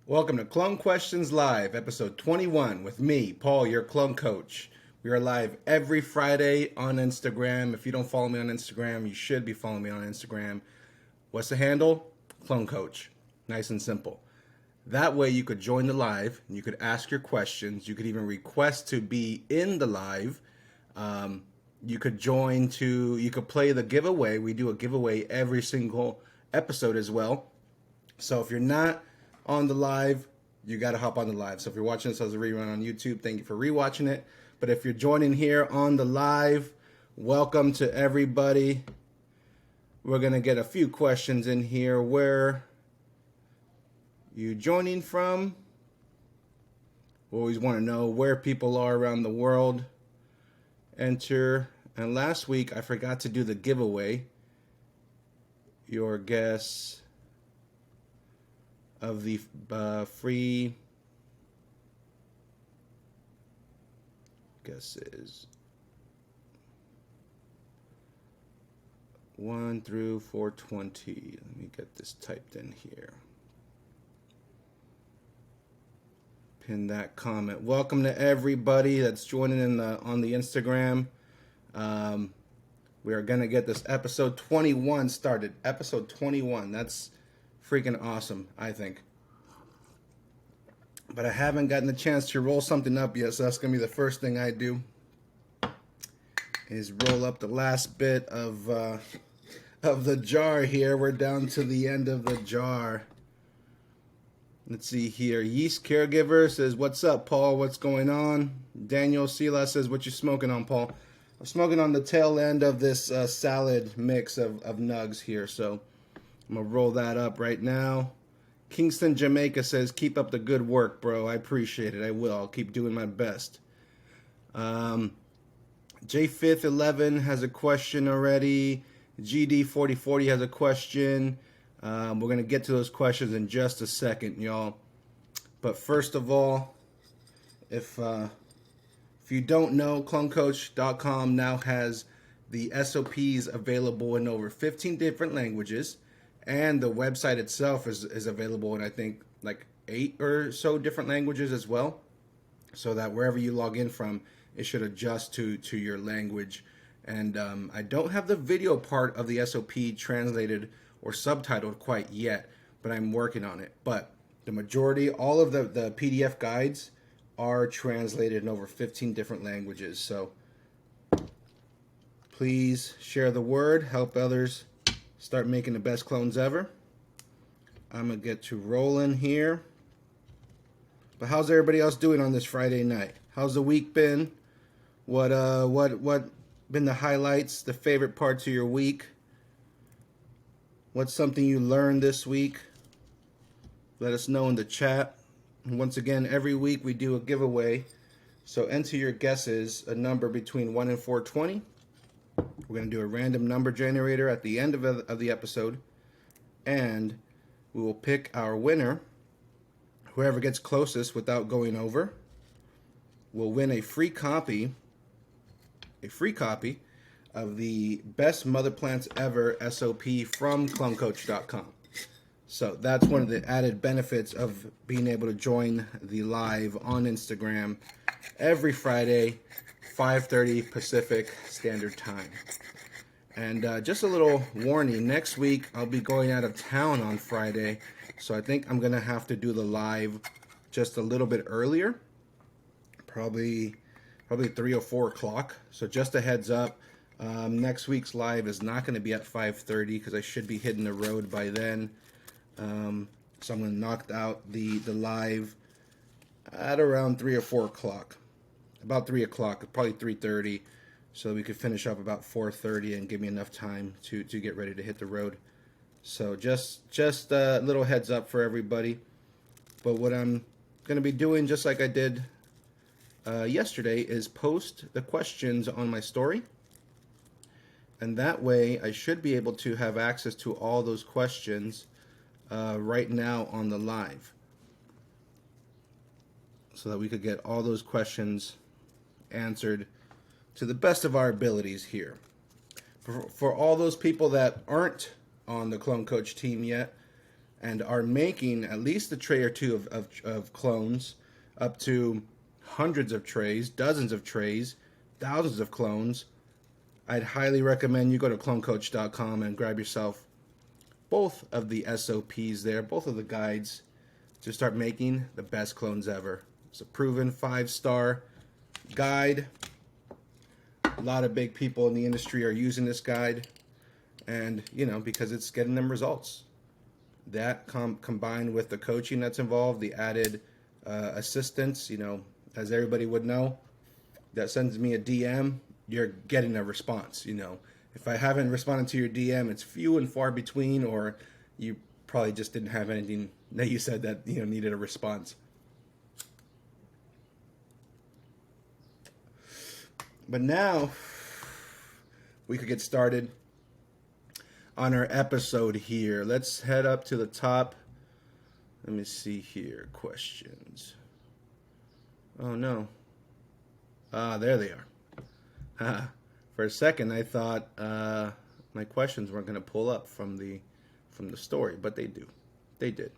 Welcome to Clone Questions Live, episode 21, with me, Paul, your clone coach. We are live every Friday on Instagram. If you don't follow me on Instagram, you should be following me on Instagram. What's the handle? Clone Coach. Nice and simple. That way you could join the live, you could ask your questions, you could even request to be in the live. You could you could play the giveaway. We do a giveaway every single episode as well. So if you're not on the live, you got to hop on the live. So if you're watching this as a rerun on YouTube, thank you for rewatching it. But if you're joining here on the live, welcome to everybody. We're going to get a few questions in here. Where you joining from? We always want to know where people are around the world. Enter. And last week, I forgot to do the giveaway. Your guess of the free guesses 1 through 420. Let me get this typed in here. Pin that comment. Welcome to everybody that's joining in on the Instagram. We are gonna get this episode 21 started. Episode 21. That's freaking awesome, I think. But I haven't gotten the chance to roll something up yet, so that's gonna be the first thing I do. Is roll up the last bit of the jar here. We're down to the end of the jar. Let's see here. Yeast Caregiver says, "What's up, Paul? What's going on?" Daniel Sila says, "What you smoking on, Paul?" I'm smoking on the tail end of this salad mix of nugs here, so I'm going to roll that up right now. Kingston, Jamaica says, "Keep up the good work, bro. I appreciate it. I will. I'll keep doing my best." J511 has a question already. GD4040 has a question. We're going to get to those questions in just a second, y'all. But first of all, if you don't know, clonecoach.com now has the SOPs available in over 15 different languages. And the website itself is available in, I think, like 8 or so different languages as well. So that wherever you log in from, it should adjust to your language. And I don't have the video part of the SOP translated or subtitled quite yet, but I'm working on it. But the majority, all of the PDF guides are translated in over 15 different languages. So please share the word, help others start making the best clones ever. I'm going to get to rolling here. But how's everybody else doing on this Friday night? How's the week been? What been the highlights, the favorite parts of your week? What's something you learned this week? Let us know in the chat. And once again, every week we do a giveaway. So enter your guesses, a number between 1 and 420. We're going to do a random number generator at the end of the episode. And we will pick our winner. Whoever gets closest without going over will win a free copy of the Best Mother Plants Ever SOP from clonecoach.com. So that's one of the added benefits of being able to join the live on Instagram every Friday, 5:30 Pacific Standard Time. And just a little warning, next week I'll be going out of town on Friday, so I think I'm going to have to do the live just a little bit earlier, probably 3 or 4 o'clock. So just a heads up, next week's live is not going to be at 5:30 because I should be hitting the road by then. So I'm going to knock out the live at around 3 or 4 o'clock. About 3 o'clock, probably 3:30, so we could finish up about 4:30 and give me enough time to get ready to hit the road. So just a little heads up for everybody. But what I'm going to be doing, just like I did yesterday, is post the questions on my story. And that way I should be able to have access to all those questions right now on the live, so that we could get all those questions answered to the best of our abilities here. For all those people that aren't on the Clone Coach team yet, and are making at least a tray or two of clones, up to hundreds of trays, dozens of trays, thousands of clones, I'd highly recommend you go to clonecoach.com and grab yourself both of the SOPs there, both of the guides, to start making the best clones ever. It's a proven 5-star guide. A lot of big people in the industry are using this guide, and because it's getting them results. That combined with the coaching that's involved, the added assistance, as everybody would know, that sends me a DM, you're getting a response. If I haven't responded to your DM, it's few and far between, or you probably just didn't have anything that you said that needed a response. But now we could get started on our episode here. Let's head up to the top. Let me see here. Questions. Oh no. There they are. For a second, I thought my questions weren't going to pull up from the story, but they do. They did.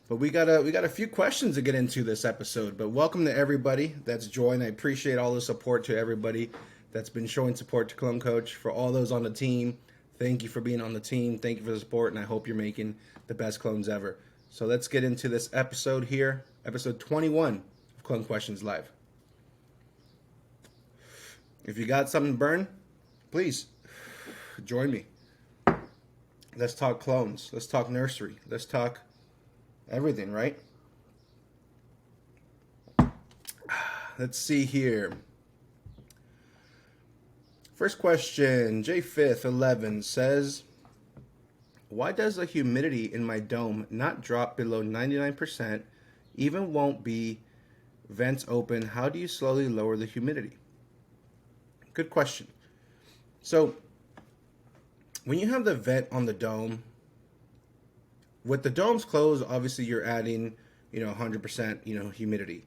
But we got a few questions to get into this episode. But welcome to everybody that's joined. I appreciate all the support to everybody that's been showing support to Clone Coach. For all those on the team, thank you for being on the team. Thank you for the support, and I hope you're making the best clones ever. So let's get into this episode here, episode 21 of Clone Questions Live. If you got something to burn, please join me. Let's talk clones. Let's talk nursery. Let's talk everything, right? Let's see here. First question, J511 says, why does the humidity in my dome not drop below 99%, even won't be vents open? How do you slowly lower the humidity? Good question. So when you have the vent on the dome, with the domes closed, obviously you're adding, 100%, humidity.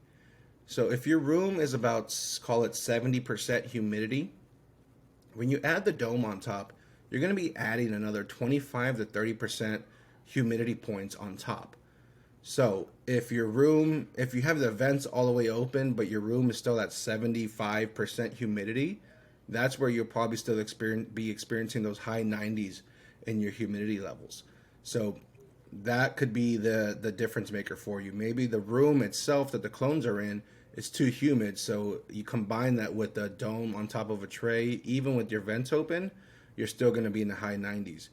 So if your room is about, call it 70% humidity, when you add the dome on top, you're going to be adding another 25 to 30% humidity points on top. So if you have the vents all the way open, but your room is still at 75% humidity, that's where you'll probably still be experiencing those high 90s in your humidity levels. So that could be the difference maker for you. Maybe the room itself that the clones are in is too humid, so you combine that with the dome on top of a tray. Even with your vents open, you're still going to be in the high 90s,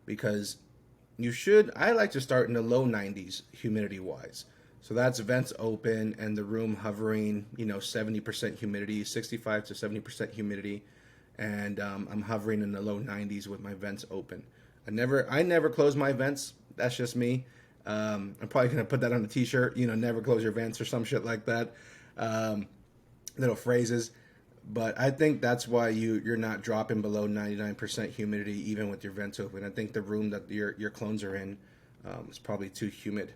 because I like to start in the low 90s humidity wise. So that's vents open and the room hovering 70% humidity, 65 to 70% humidity, and I'm hovering in the low 90s with my vents open. I never close my vents. That's just me. I'm probably going to put that on a t-shirt, never close your vents or some shit like that. Little phrases. But I think that's why you're not dropping below 99% humidity even with your vents open. I think the room that your clones are in is probably too humid.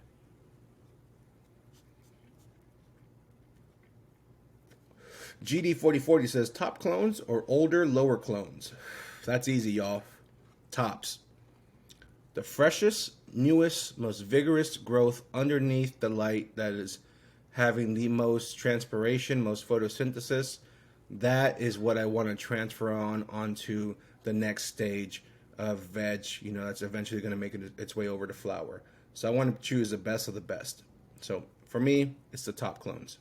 GD4040 says, top clones or older, lower clones? That's easy, y'all. Tops. The freshest, newest, most vigorous growth underneath the light that is having the most transpiration, most photosynthesis. That is what I want to transfer onto the next stage of veg. That's eventually going to make its way over to flower. So I want to choose the best of the best. So for me, it's the top clones.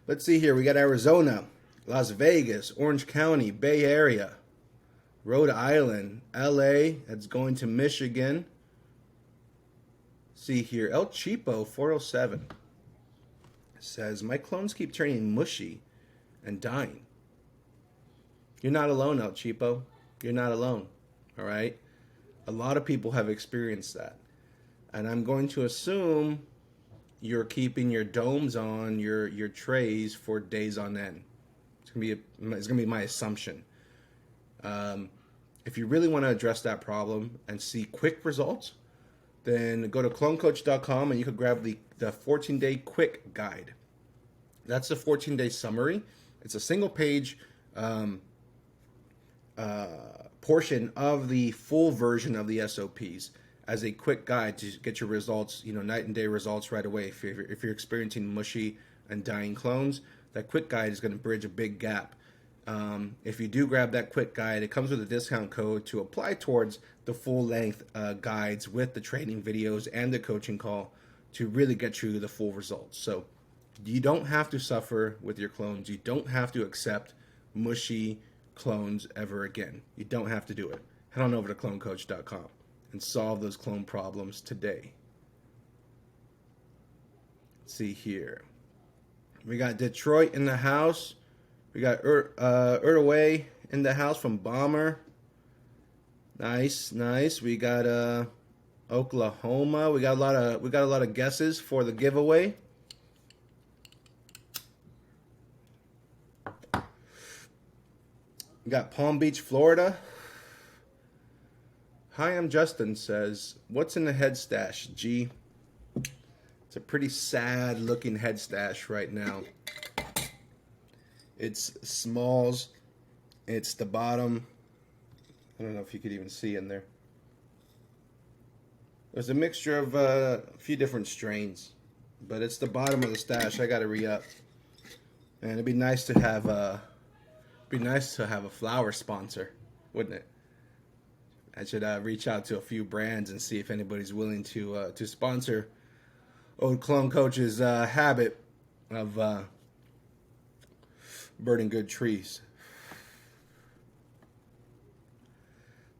Let's see here. We got Arizona, Las Vegas, Orange County, Bay Area, Rhode Island, LA. That's going to Michigan. See here, El Cheapo 407 says, my clones keep turning mushy and dying. You're not alone, El Cheapo. You're not alone. All right. A lot of people have experienced that, and I'm going to assume you're keeping your domes on your trays for days on end. It's gonna be my assumption. If you really want to address that problem and see quick results, then go to clonecoach.com and you can grab the 14-day quick guide. That's the 14-day summary. It's a single page portion of the full version of the SOPs as a quick guide to get your results, night and day results right away. If you're experiencing mushy and dying clones, that quick guide is going to bridge a big gap. If you do grab that quick guide, it comes with a discount code to apply towards the full length guides with the training videos and the coaching call to really get you the full results. So you don't have to suffer with your clones. You don't have to accept mushy clones ever again. You don't have to do it. Head on over to clonecoach.com and solve those clone problems today. Let's see here. We got Detroit in the house. We got Erdaway in the house from Bomber. Nice. We got Oklahoma. We got a lot of guesses for the giveaway. We got Palm Beach, Florida. Hi, I'm Justin says, what's in the head stash, G? It's a pretty sad looking head stash right now. It's smalls. It's the bottom. I don't know if you could even see in there. There's a mixture of a few different strains, but it's the bottom of the stash. I gotta re-up. And it'd be nice to have a flower sponsor, wouldn't it? I should reach out to a few brands and see if anybody's willing to sponsor Old Clone Coach's habit of burning good trees.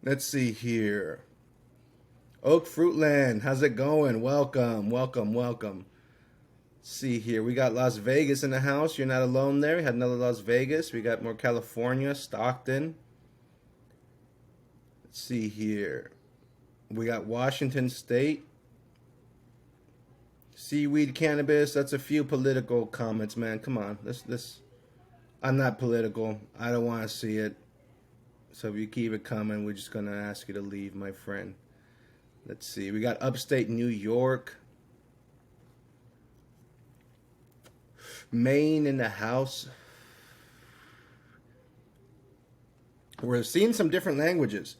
Let's see here. Oak Fruitland, how's it going? Welcome. Let's see here. We got Las Vegas in the house. You're not alone there. We had another Las Vegas. We got more California, Stockton. Let's see here. We got Washington State. Seaweed cannabis. That's a few political comments, man. Come on. This. I'm not political. I don't want to see it. So if you keep it coming, we're just going to ask you to leave, my friend. Let's see. We got upstate New York. Maine in the house. We're seeing some different languages.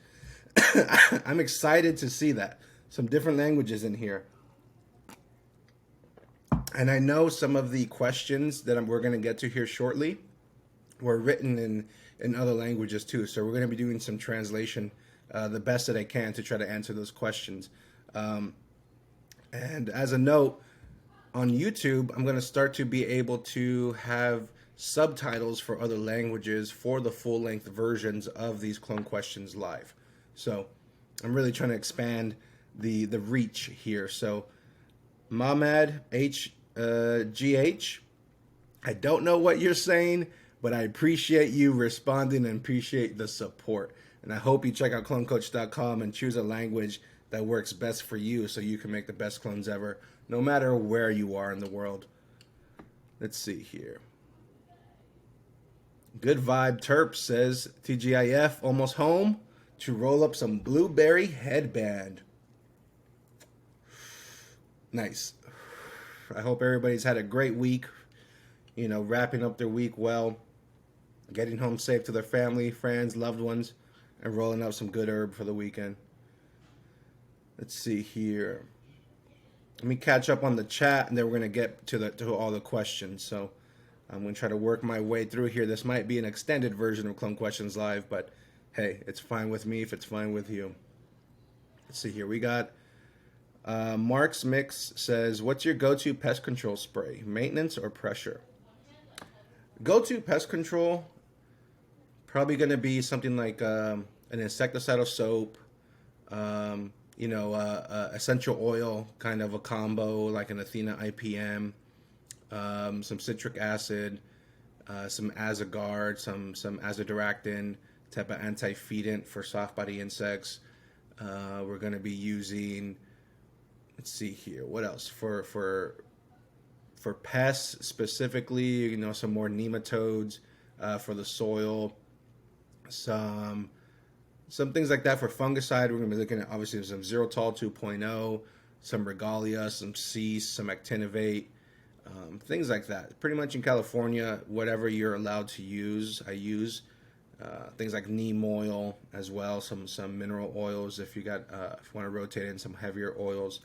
I'm excited to see that. Some different languages in here. And I know some of the questions that we're going to get to here shortly were written in other languages too. So we're going to be doing some translation, the best that I can to try to answer those questions. And as a note, on YouTube, I'm going to start to be able to have subtitles for other languages for the full-length versions of these clone questions live. So I'm really trying to expand the reach here. So Mamad HGH, I don't know what you're saying, but I appreciate you responding and appreciate the support. And I hope you check out clonecoach.com and choose a language that works best for you so you can make the best clones ever, no matter where you are in the world. Let's see here. Good Vibe Terp says, TGIF, almost home to roll up some blueberry headband. Nice. I hope everybody's had a great week, wrapping up their week well, getting home safe to their family, friends, loved ones, and rolling up some good herb for the weekend. Let's see here. Let me catch up on the chat, and then we're going to get to all the questions. So I'm going to try to work my way through here. This might be an extended version of Clone Questions Live, but hey, it's fine with me if it's fine with you. Let's see here. We got Mark's Mix says, what's your go-to pest control spray? Maintenance or pressure? Go-to pest control, probably going to be something like an insecticidal soap, essential oil, kind of a combo, like an Athena IPM, some citric acid, some Azagard, some azadirachtin, type of anti-fedant for soft body insects. We're going to be using, let's see here, what else for pests specifically, some more nematodes for the soil, some things like that for fungicide. We're going to be looking at obviously some Xylitol 2.0, some Regalia, some cease, some actinovate, things like that. Pretty much in California, whatever you're allowed to use, I use. things like neem oil as well, some mineral oils if you got if you want to rotate in some heavier oils.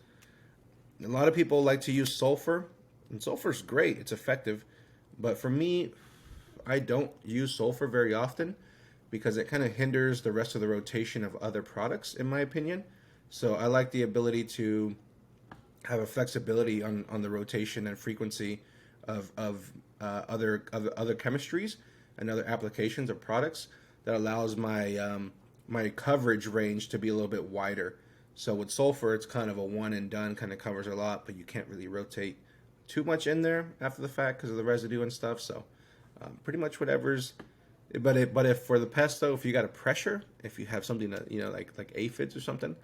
A lot of people like to use sulfur, and sulfur's great, it's effective, but for me, I don't use sulfur very often because it kind of hinders the rest of the rotation of other products, in my opinion. So I like the ability to have a flexibility on the rotation and frequency of other chemistries and other applications of products that allows my my coverage range to be a little bit wider. So with sulfur, it's kind of a one and done, kind of covers a lot, but you can't really rotate too much in there after the fact because of the residue and stuff. So pretty much whatever's. But if for the pesto, if you got a pressure, if you have something that like aphids or something,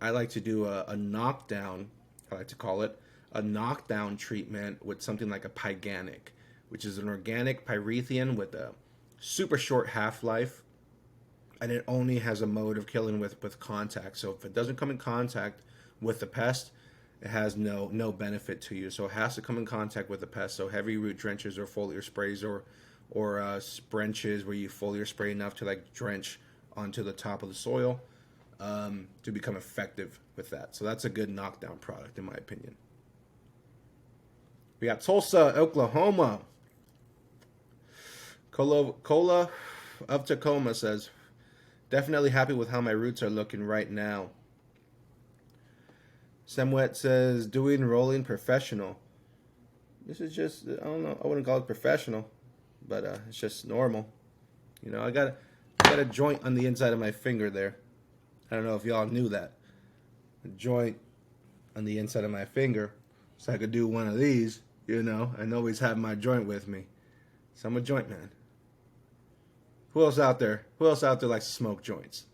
I like to do a knockdown. I like to call it a knockdown treatment with something like a pyganic, which is an organic pyrethrin with a super short half-life, and it only has a mode of killing with contact. So if it doesn't come in contact with the pest, it has no benefit to you. So it has to come in contact with the pest. So heavy root drenches or foliar sprays or sprenches where you foliar spray enough to like drench onto the top of the soil to become effective with that. So that's a good knockdown product in my opinion. We got Tulsa, Oklahoma. Cola of Tacoma says, definitely happy with how my roots are looking right now. Semwet says, doing rolling professional. This is just, I don't know, I wouldn't call it professional, but it's just normal. You know, I got a joint on the inside of my finger there. I don't know if y'all knew that. A joint on the inside of my finger. So I could do one of these, you know, and always have my joint with me. So I'm a joint man. Who else out there? Who else out there likes to smoke joints?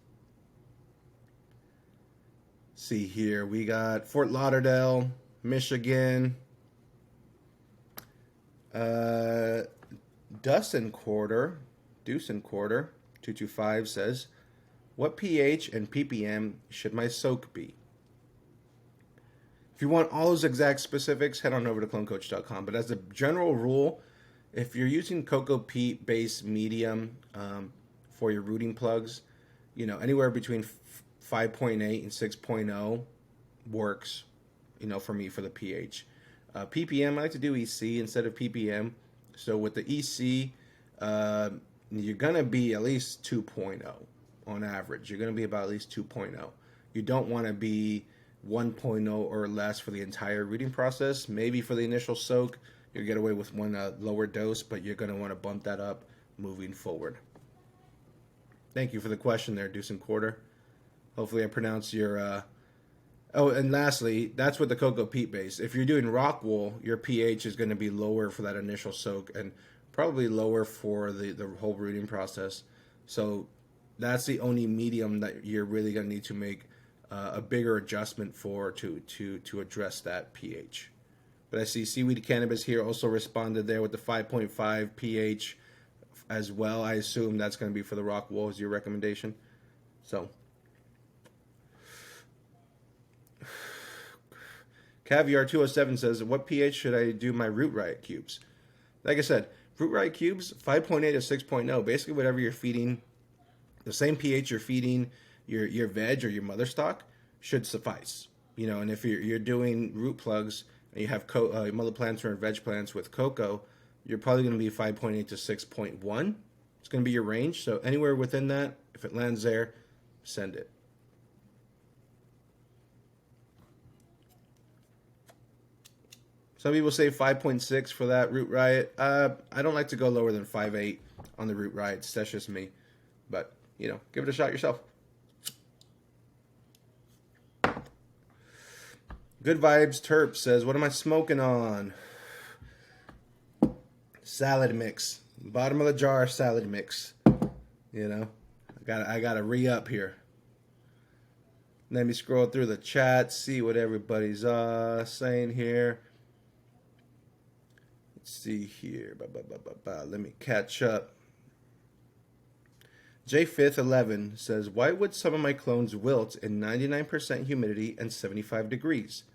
See here, we got Fort Lauderdale, Michigan. Dustin Quarter, 225 says, what pH and ppm should my soak be? If you want all those exact specifics, head on over to clonecoach.com. But as a general rule, if you're using cocoa peat based medium for your rooting plugs, you know, anywhere between 5.8 and 6.0 works, you know, for me for the pH. ppm, I like to do EC instead of ppm. So with the EC, you're going to be at least 2.0 on average. You're going to be about at least 2.0. You don't want to be 1.0 or less for the entire rooting process. Maybe for the initial soak, you'll get away with one lower dose, but you're going to want to bump that up moving forward. Thank you for the question there, Deuce and Quarter. Hopefully I pronounced your... Oh, and lastly, that's with the cocoa peat base. If you're doing rock wool, your pH is going to be lower for that initial soak and probably lower for the whole rooting process. So that's the only medium that you're really going to need to make a bigger adjustment for to address that pH. But I see Seaweed Cannabis here also responded there with the 5.5 pH as well. I assume that's going to be for the rock wool as your recommendation. So... Caviar 207 says, what pH should I do my Root Riot cubes? Like I said, Root Riot cubes, 5.8 to 6.0. Basically, whatever you're feeding, the same pH you're feeding your veg or your mother stock should suffice. You know, and if you're doing root plugs and you have mother plants or veg plants with cocoa, you're probably going to be 5.8 to 6.1. It's going to be your range. So anywhere within that, if it lands there, send it. Some people say 5.6 for that Root Riot. I don't like to go lower than 5.8 on the Root Riots. That's just me. But, you know, give it a shot yourself. Good Vibes Terp says, what am I smoking on? Salad mix. Bottom of the jar salad mix. You know, I gotta re-up here. Let me scroll through the chat, see what everybody's saying here. Let's see here. Let me catch up. J5th11 says, why would some of my clones wilt in 99% humidity and 75 degrees?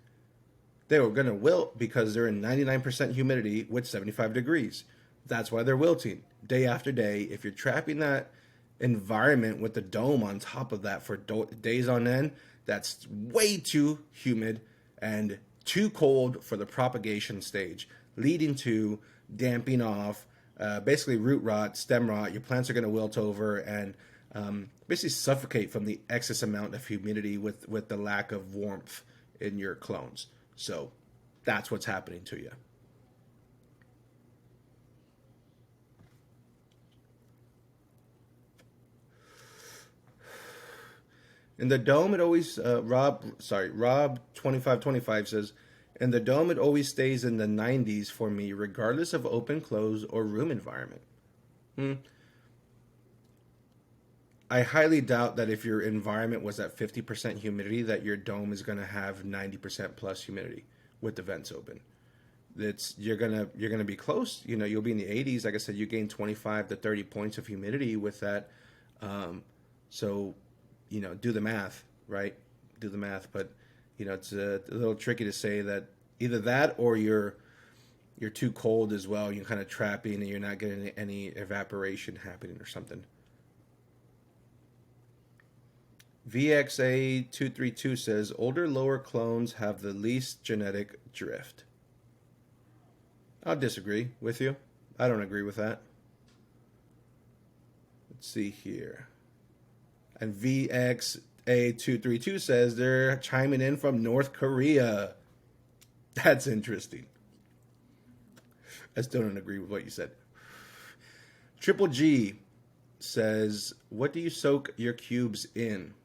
They were going to wilt because they're in 99% humidity with 75 degrees. That's why they're wilting day after day. If you're trapping that environment with the dome on top of that for days on end, that's way too humid and too cold for the propagation stage, leading to damping off, basically root rot, stem rot. Your plants are going to wilt over and basically suffocate from the excess amount of humidity with the lack of warmth in your clones. So that's what's happening to you. In the dome, it always Rob 2525 says, in the dome it always stays in the 90s for me, regardless of open, close, or room environment. I highly doubt that if your environment was at 50% humidity, that your dome is going to have 90% plus humidity with the vents open. You're gonna be close. You know, you'll be in the 80s. Like I said, you gain 25 to 30 points of humidity with that. So, you know, do the math, right? Do the math. But, you know, it's a little tricky to say that either that or you're too cold as well. You're kind of trapping and you're not getting any evaporation happening or something. VXA232 says, older lower clones have the least genetic drift. I'll disagree with you. I don't agree with that. Let's see here. And VXA232 says they're chiming in from North Korea. That's interesting. I still don't agree with what you said. Triple G says, what do you soak your cubes in?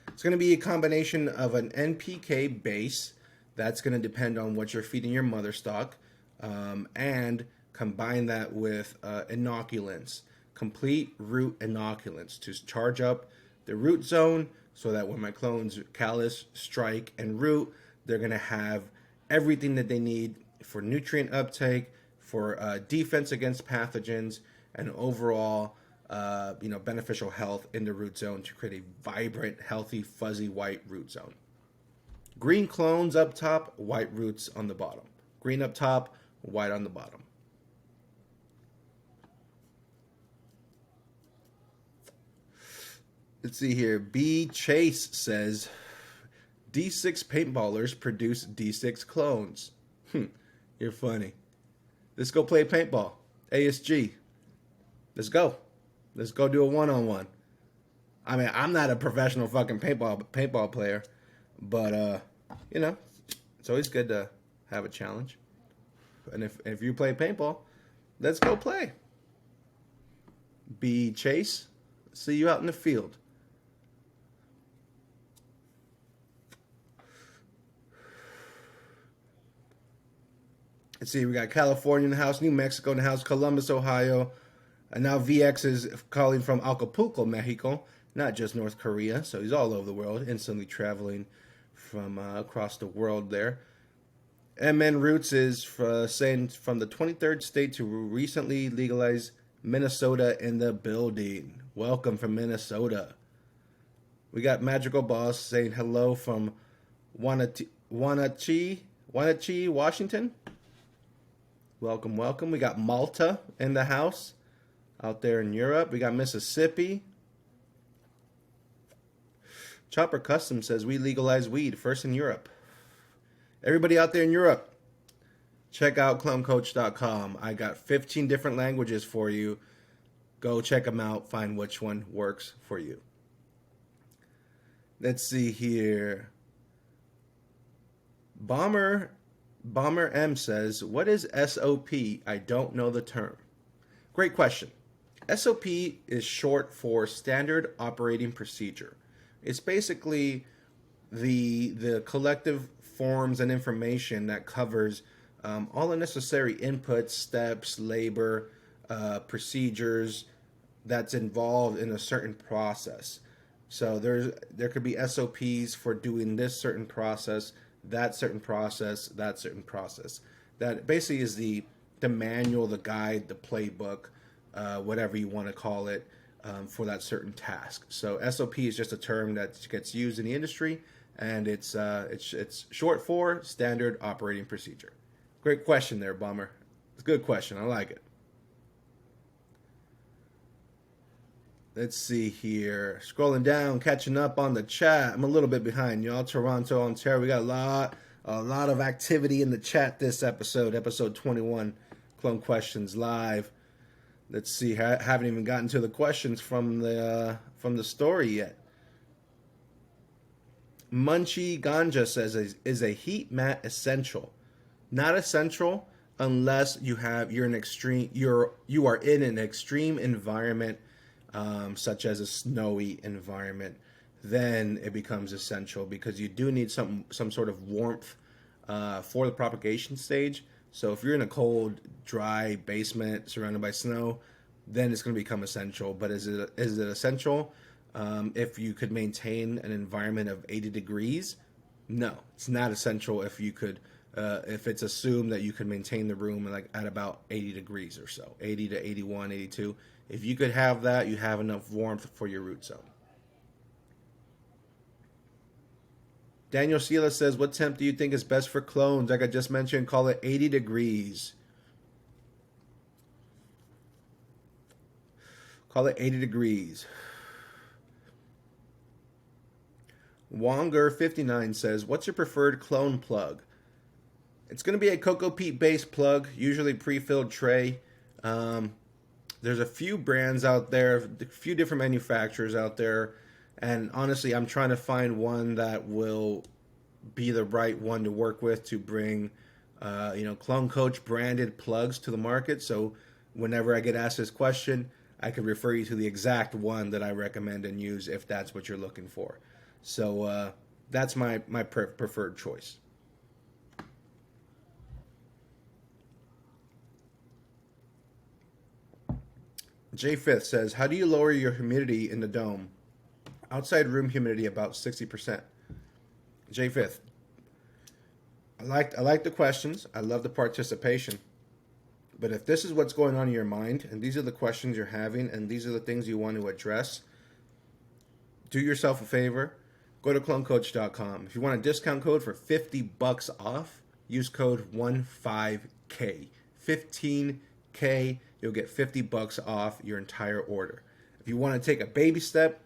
It's going to be a combination of an NPK base. That's going to depend on what you're feeding your mother stock, and combine that with inoculants, complete root inoculants to charge up the root zone so that when my clones callus, strike, and root, they're going to have everything that they need for nutrient uptake, for defense against pathogens, and overall beneficial health in the root zone to create a vibrant, healthy, fuzzy white root zone. Green clones up top, white roots on the bottom. Green up top, white on the bottom. Let's see here. B. Chase says, D6 paintballers produce D6 clones. You're funny. Let's go play paintball. ASG. Let's go. Let's go do a one-on-one. I mean, I'm not a professional fucking paintball player, but you know, it's always good to have a challenge. And if you play paintball, let's go play. B. Chase, see you out in the field. Let's see, we got California in the house, New Mexico in the house, Columbus, Ohio. And now VX is calling from Acapulco, Mexico, not just North Korea. So he's all over the world, instantly traveling from across the world there. MN Roots is saying from the 23rd state to recently legalize Minnesota in the building. Welcome from Minnesota. We got Magical Boss saying hello from Wenatchee, Washington. Welcome, welcome. We got Malta in the house. Out there in Europe, we got Mississippi. Chopper Custom says we legalize weed first in Europe. Everybody out there in Europe, check out clonecoach.com. I got 15 different languages for you. Go check them out. Find which one works for you. Let's see here. Bomber M says, what is SOP? I don't know the term. Great question. SOP is short for Standard Operating Procedure. It's basically the collective forms and information that covers all the necessary inputs, steps, labor, procedures that's involved in a certain process. So there could be SOPs for doing this certain process, that certain process, that certain process. That basically is the manual, the guide, the playbook, whatever you want to call it, for that certain task. So SOP is just a term that gets used in the industry, and it's short for Standard Operating Procedure. Great question there, Bomber. It's a good question. I like it. Let's see here. Scrolling down, catching up on the chat. I'm a little bit behind, y'all. Toronto, Ontario. We got a lot of activity in the chat this episode, episode 21, Clone Questions Live. Let's see. Haven't even gotten to the questions from the story yet. Munchie Ganja says, is a heat mat essential? Not essential unless you are in an extreme environment, such as a snowy environment. Then it becomes essential because you do need some sort of warmth for the propagation stage. So if you're in a cold, dry basement surrounded by snow, then it's going to become essential. But is it essential if you could maintain an environment of 80 degrees? No, it's not essential if you could. If it's assumed that you can maintain the room like at about 80 degrees or so, 80 to 81, 82. If you could have that, you have enough warmth for your root zone. Daniel Sila says, what temp do you think is best for clones? Like I just mentioned, call it 80 degrees. Call it 80 degrees. Wonger59 says, what's your preferred clone plug? It's going to be a cocoa peat based plug, usually pre-filled tray. There's a few brands out there, a few different manufacturers out there. And honestly, I'm trying to find one that will be the right one to work with to bring, Clone Coach branded plugs to the market. So whenever I get asked this question, I can refer you to the exact one that I recommend and use if that's what you're looking for. So that's my preferred choice. J Fifth says, how do you lower your humidity in the dome? Outside room humidity about 60%. J Fifth, I like the questions. I love the participation. But if this is what's going on in your mind, and these are the questions you're having, and these are the things you want to address, do yourself a favor. Go to clonecoach.com. If you want a discount code for $50 off, use code 15K. 15K, you'll get $50 off your entire order. If you want to take a baby step,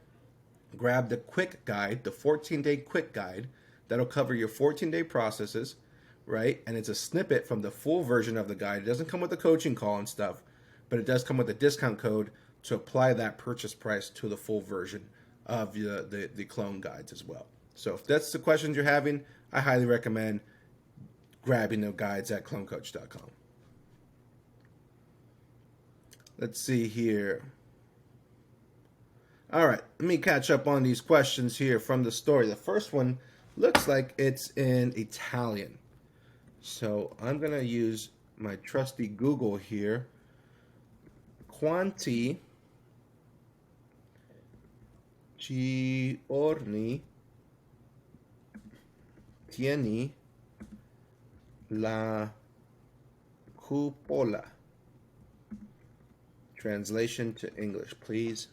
grab the quick guide, the 14-day quick guide. That'll cover your 14-day processes, right? And it's a snippet from the full version of the guide. It doesn't come with the coaching call and stuff, but it does come with a discount code to apply that purchase price to the full version of the clone guides as well. So if that's the questions you're having, I highly recommend grabbing the guides at clonecoach.com. Let's see here. All right, let me catch up on these questions here from the story. The first one looks like it's in Italian. So I'm going to use my trusty Google here. Quanti giorni tieni la cupola? Translation to English, please.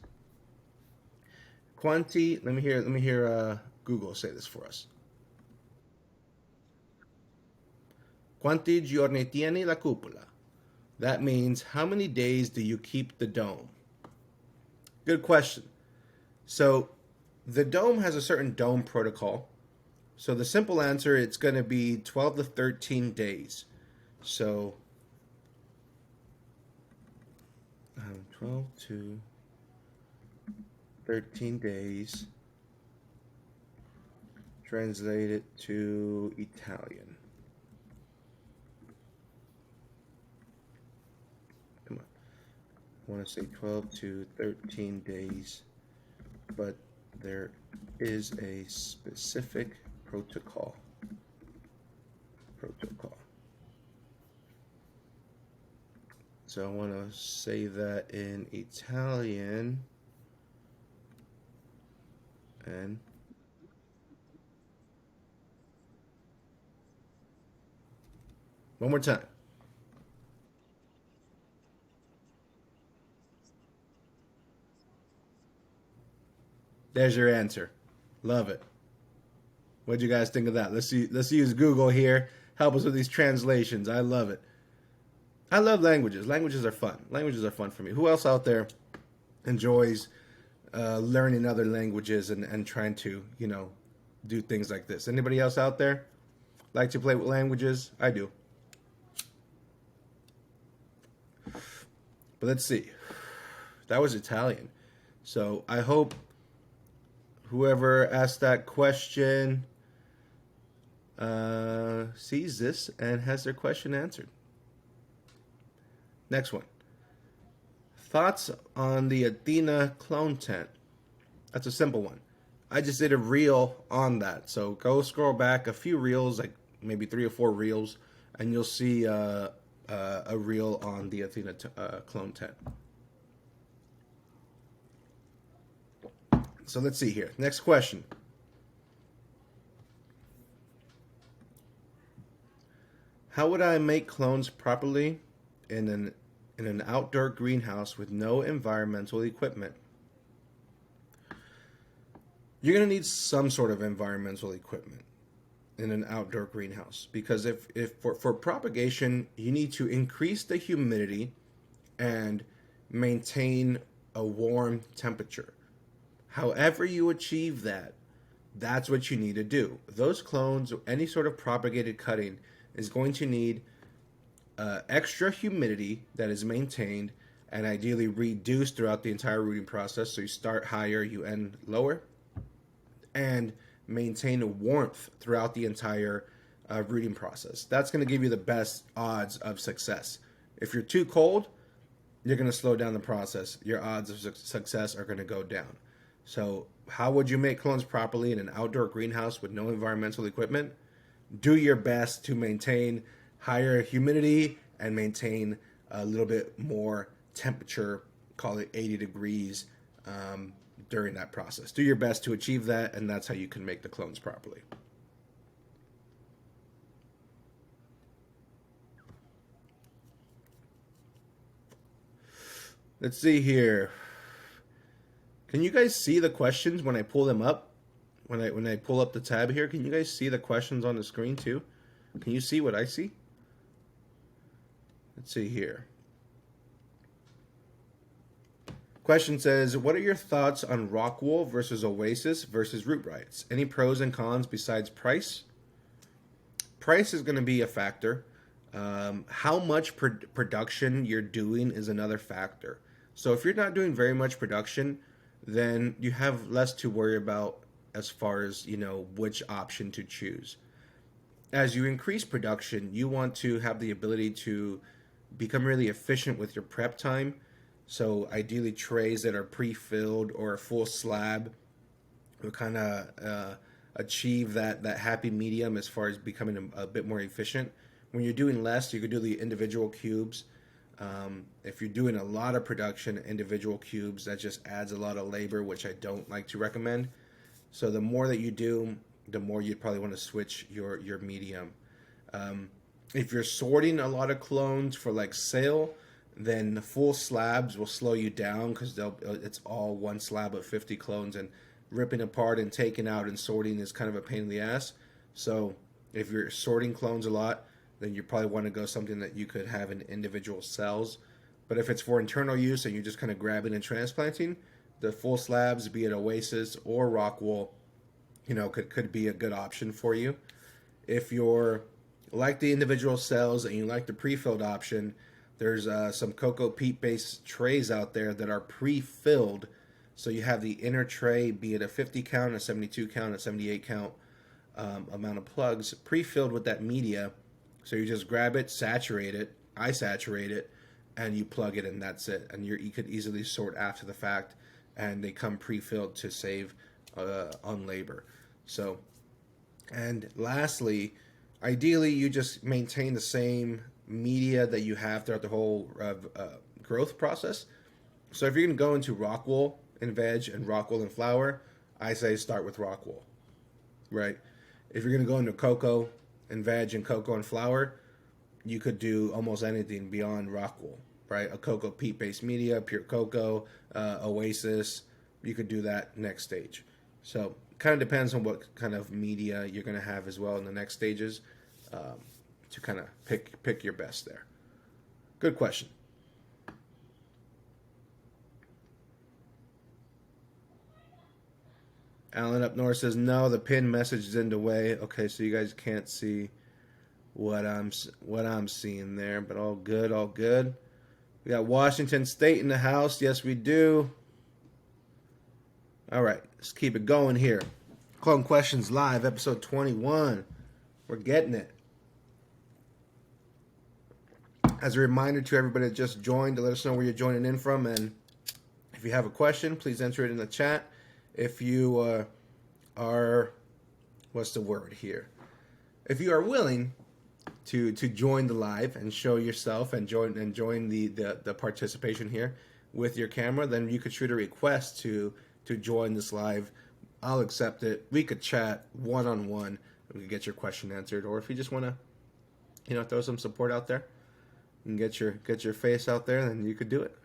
Quanti, let me hear Google say this for us. Quanti giorni tieni la cupola? That means, how many days do you keep the dome? Good question. So the dome has a certain dome protocol. So the simple answer, it's going to be 12 to 13 days. So 12 to 13 days. Translate it to Italian. Come on. I want to say 12 to 13 days, but there is a specific protocol. So I want to say that in Italian. And one more time. There's your answer. Love it. What'd you guys think of that? Let's use Google here. Help us with these translations. I love it. I love languages. Languages are fun. Languages are fun for me. Who else out there enjoys learning other languages and trying to, do things like this. Anybody else out there like to play with languages? I do. But let's see. That was Italian. So I hope whoever asked that question sees this and has their question answered. Next one. Thoughts on the Athena clone tent? That's a simple one. I just did a reel on that. So go scroll back a few reels, like maybe 3 or 4 reels, and you'll see a reel on the Athena clone tent. So let's see here. Next question. How would I make clones properly in an outdoor greenhouse with no environmental equipment? You're going to need some sort of environmental equipment in an outdoor greenhouse, because if for propagation, you need to increase the humidity and maintain a warm temperature. However you achieve that, that's what you need to do. Those clones, any sort of propagated cutting, is going to need extra humidity that is maintained and ideally reduced throughout the entire rooting process. So you start higher, you end lower, and maintain warmth throughout the entire rooting process. That's going to give you the best odds of success. If you're too cold, you're going to slow down the process. Your odds of success are going to go down. So how would you make clones properly in an outdoor greenhouse with no environmental equipment? Do your best to maintain higher humidity and maintain a little bit more temperature, call it 80 degrees during that process. Do your best to achieve that, and that's how you can make the clones properly. Let's see here. Can you guys see the questions when I pull them up? When I pull up the tab here, can you guys see the questions on the screen too? Can you see what I see? Let's see here. Question says, what are your thoughts on rock wool versus oasis versus root rights? Any pros and cons besides price? Price is going to be a factor. How much production you're doing is another factor. So if you're not doing very much production, then you have less to worry about as far as, which option to choose. As you increase production, you want to have the ability to become really efficient with your prep time. So ideally trays that are pre-filled or a full slab will kind of achieve that happy medium as far as becoming a bit more efficient. When you're doing less, you could do the individual cubes. If you're doing a lot of production, individual cubes, that just adds a lot of labor, which I don't like to recommend. So the more that you do, the more you'd probably want to switch your medium. If you're sorting a lot of clones for like sale, then the full slabs will slow you down because it's all one slab of 50 clones, and ripping apart and taking out and sorting is kind of a pain in the ass. So if you're sorting clones a lot, then you probably want to go something that you could have in individual cells. But if it's for internal use and you're just kind of grabbing and transplanting, the full slabs, be it oasis or rock wool, could be a good option for you. If you're like the individual cells and you like the pre-filled option, there's some cocoa peat based trays out there that are pre-filled. So you have the inner tray, be it a 50 count, a 72 count, a 78 count amount of plugs pre-filled with that media. So you just grab it, saturate it, I saturate it, and you plug it, and that's it. And you could easily sort after the fact, and they come pre-filled to save on labor. So, and lastly, ideally you just maintain the same media that you have throughout the whole growth process. So if you're going to go into rock wool and veg and rock wool and flower, I say start with rock wool, right? If you're going to go into cocoa and veg and cocoa and flower, you could do almost anything beyond rock wool, right? A cocoa peat based media, pure cocoa, oasis, you could do that next stage. So kind of depends on what kind of media you're going to have as well in the next stages, to kind of pick your best there. Good question. Alan up north says no. The pin message is in the way. Okay, so you guys can't see what I'm seeing there, but all good, all good. We got Washington State in the house. Yes, we do. All right, let's keep it going here. Clone Questions Live, episode 21. We're getting it. As a reminder to everybody that just joined, to let us know where you're joining in from, and if you have a question, please enter it in the chat. If you are, what's the word here? If you are willing to join the live and show yourself and join the participation here with your camera, then you could shoot a request to join this live. I'll accept it. We could chat one-on-one. We could get your question answered, or if you just want to, throw some support out there and get your face out there, then you could do it.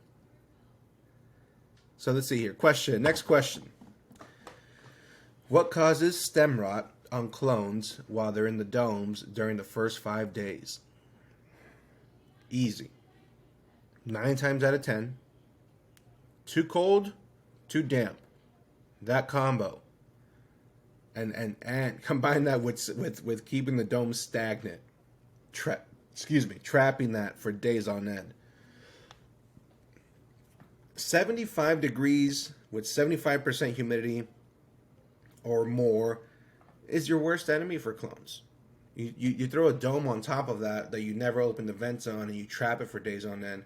So let's see here. Next question. What causes stem rot on clones while they're in the domes during the first 5 days? Easy. 9 times out of 10. Too cold, too damp. That combo. And combine that with keeping the dome stagnant. Trapping that for days on end. 75 degrees with 75% humidity or more is your worst enemy for clones. You throw a dome on top of that you never open the vents on, and you trap it for days on end,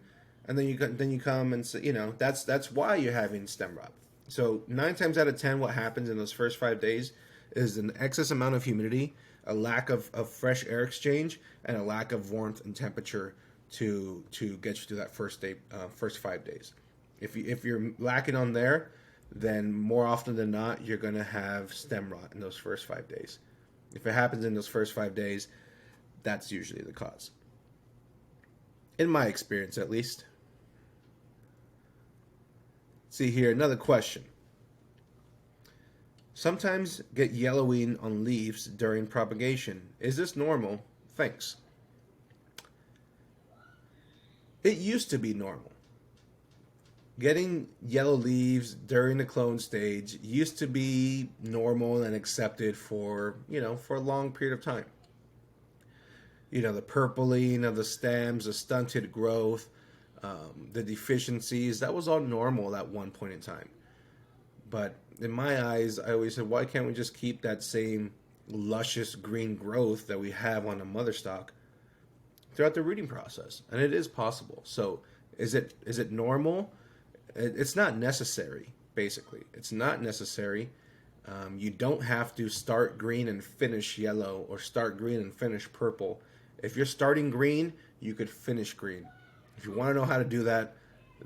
and then you come and say, that's why you're having stem rot. So 9 times out of 10, what happens in those first 5 days is an excess amount of humidity, a lack of fresh air exchange, and a lack of warmth and temperature to get you through that first 5 days. If you're lacking on there, then more often than not, you're going to have stem rot in those first 5 days. If it happens in those first 5 days, that's usually the cause. In my experience, at least. See here, another question. Sometimes get yellowing on leaves during propagation. Is this normal? Thanks. It used to be normal. Getting yellow leaves during the clone stage used to be normal and accepted for a long period of time. The purpling of the stems, the stunted growth, the deficiencies, that was all normal at one point in time. But in my eyes, I always said, why can't we just keep that same luscious green growth that we have on the mother stock throughout the rooting process? And it is possible. So is it normal? It's not necessary, basically. It's not necessary. You don't have to start green and finish yellow, or start green and finish purple. If you're starting green, you could finish green. If you want to know how to do that,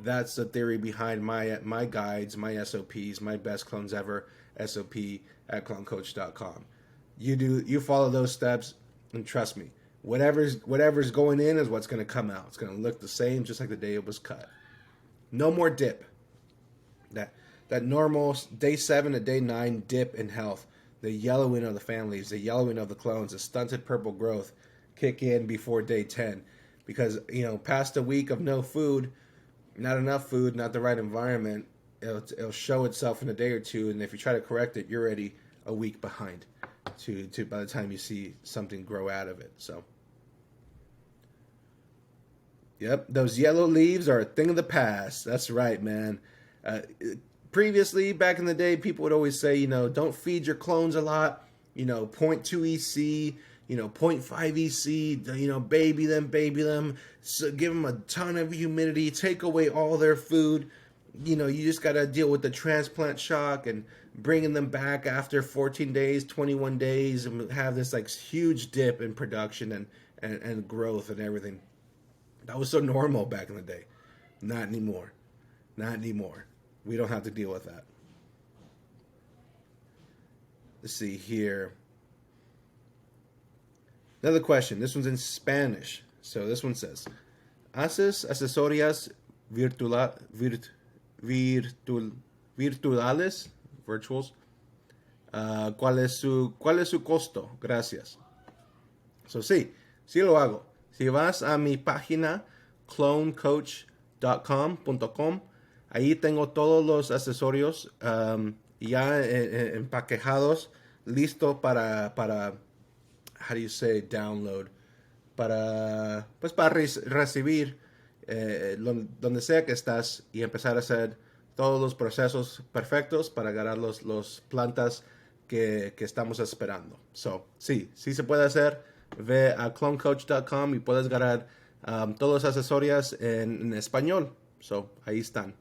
that's the theory behind my guides, my SOPs, my best clones ever SOP at clonecoach.com. You follow those steps, and trust me, whatever's going in is what's going to come out. It's going to look the same, just like the day it was cut. No more dip. That normal day 7 to day 9 dip in health, the yellowing of the families, the yellowing of the clones, the stunted purple growth kick in before day 10. Because, past a week of no food, not enough food, not the right environment, it'll show itself in a day or two, and if you try to correct it, you're already a week behind to by the time you see something grow out of it. So yep, those yellow leaves are a thing of the past. That's right, man. Previously, back in the day, people would always say, don't feed your clones a lot, 0.2 EC, 0.5 EC, baby them, so give them a ton of humidity, take away all their food. You just got to deal with the transplant shock and bringing them back after 14 days, 21 days, and have this huge dip in production and growth and everything. That was so normal back in the day. Not anymore. Not anymore. We don't have to deal with that. Let's see here. Another question. This one's in Spanish. So this one says, ¿Haces asesorías virtuales? Virtuals. ¿Cuál es su costo? Gracias. So sí lo hago. Si vas a mi página clonecoach.com.com, ahí tengo todos los accesorios ya empaquejados, listo para, how do you say download? Para recibir donde sea que estás y empezar a hacer todos los procesos perfectos para ganar los plantas que estamos esperando. So, sí se puede hacer. Ve a clonecoach.com y puedes ganar todas las accesorias en español. So, ahí están.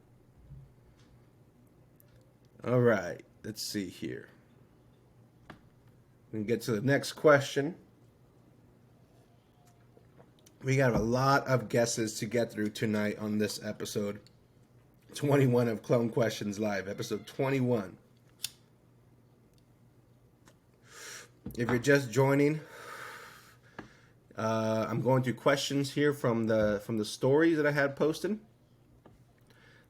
All right, let's see here. We can get to the next question. We got a lot of guesses to get through tonight on this episode 21 of Clone Questions Live, episode 21. If you're just joining, I'm going through questions here from the stories that I had posted.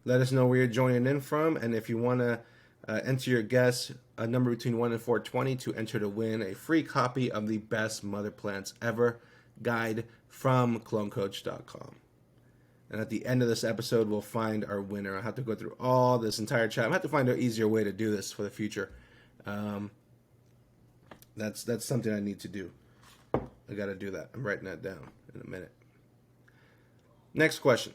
Let us know where you're joining in from, and if you want to enter your guess, a number between 1 and 420 to enter to win a free copy of the Best Mother Plants Ever guide from clonecoach.com. And at the end of this episode, we'll find our winner. I have to go through all this entire chat. I have to find an easier way to do this for the future. That's something I need to do. I got to do that. I'm writing that down in a minute. Next question.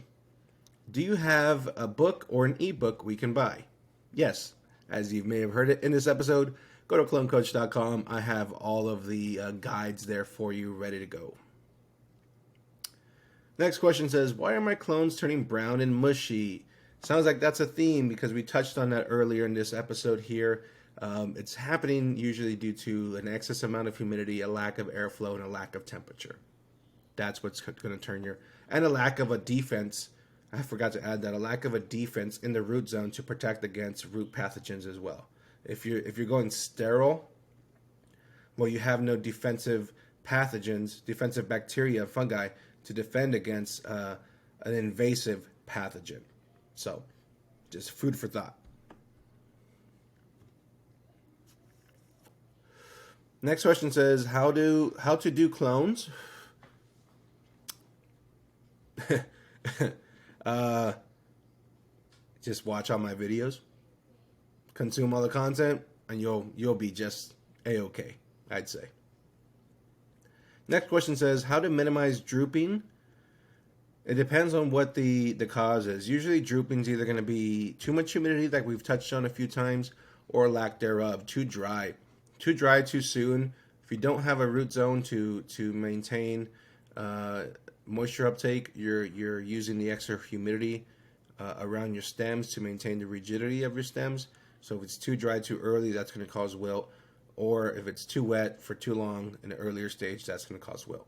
Do you have a book or an ebook we can buy? Yes. As you may have heard it in this episode, go to clonecoach.com. I have all of the guides there for you ready to go. Next question says, why are my clones turning brown and mushy? Sounds like that's a theme because we touched on that earlier in this episode here. It's happening usually due to an excess amount of humidity, a lack of airflow, and a lack of temperature. That's what's going to turn your... And a lack of a defense. I forgot to add that. A lack of a defense in the root zone to protect against root pathogens as well. If you're going sterile, well, you have no defensive pathogens, defensive bacteria, fungi, to defend against an invasive pathogen. So, just food for thought. Next question says, how to do clones? Just watch all my videos, consume all the content, and you'll be just a-okay, I'd say. Next question says, how to minimize drooping? It depends on what the cause is. Usually drooping is either going to be too much humidity, like we've touched on a few times, or lack thereof, too dry. Too dry too soon. If you don't have a root zone to maintain moisture uptake, you're using the extra humidity around your stems to maintain the rigidity of your stems. So if it's too dry too early, that's going to cause wilt. Or if it's too wet for too long in the earlier stage, that's going to cause wilt.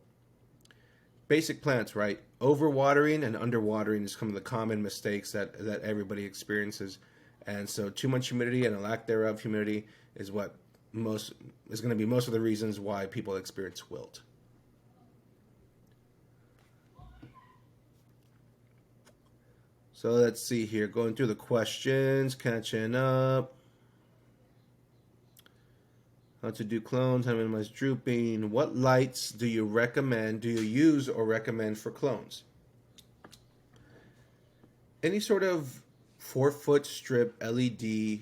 Basic plants, right? Overwatering and underwatering is some of the common mistakes that everybody experiences. And so too much humidity and a lack thereof humidity is what is going to be most of the reasons why people experience wilt. So let's see here, going through the questions, catching up. How to do clones, how to minimize drooping. What lights do you use or recommend for clones? Any sort of 4-foot strip LED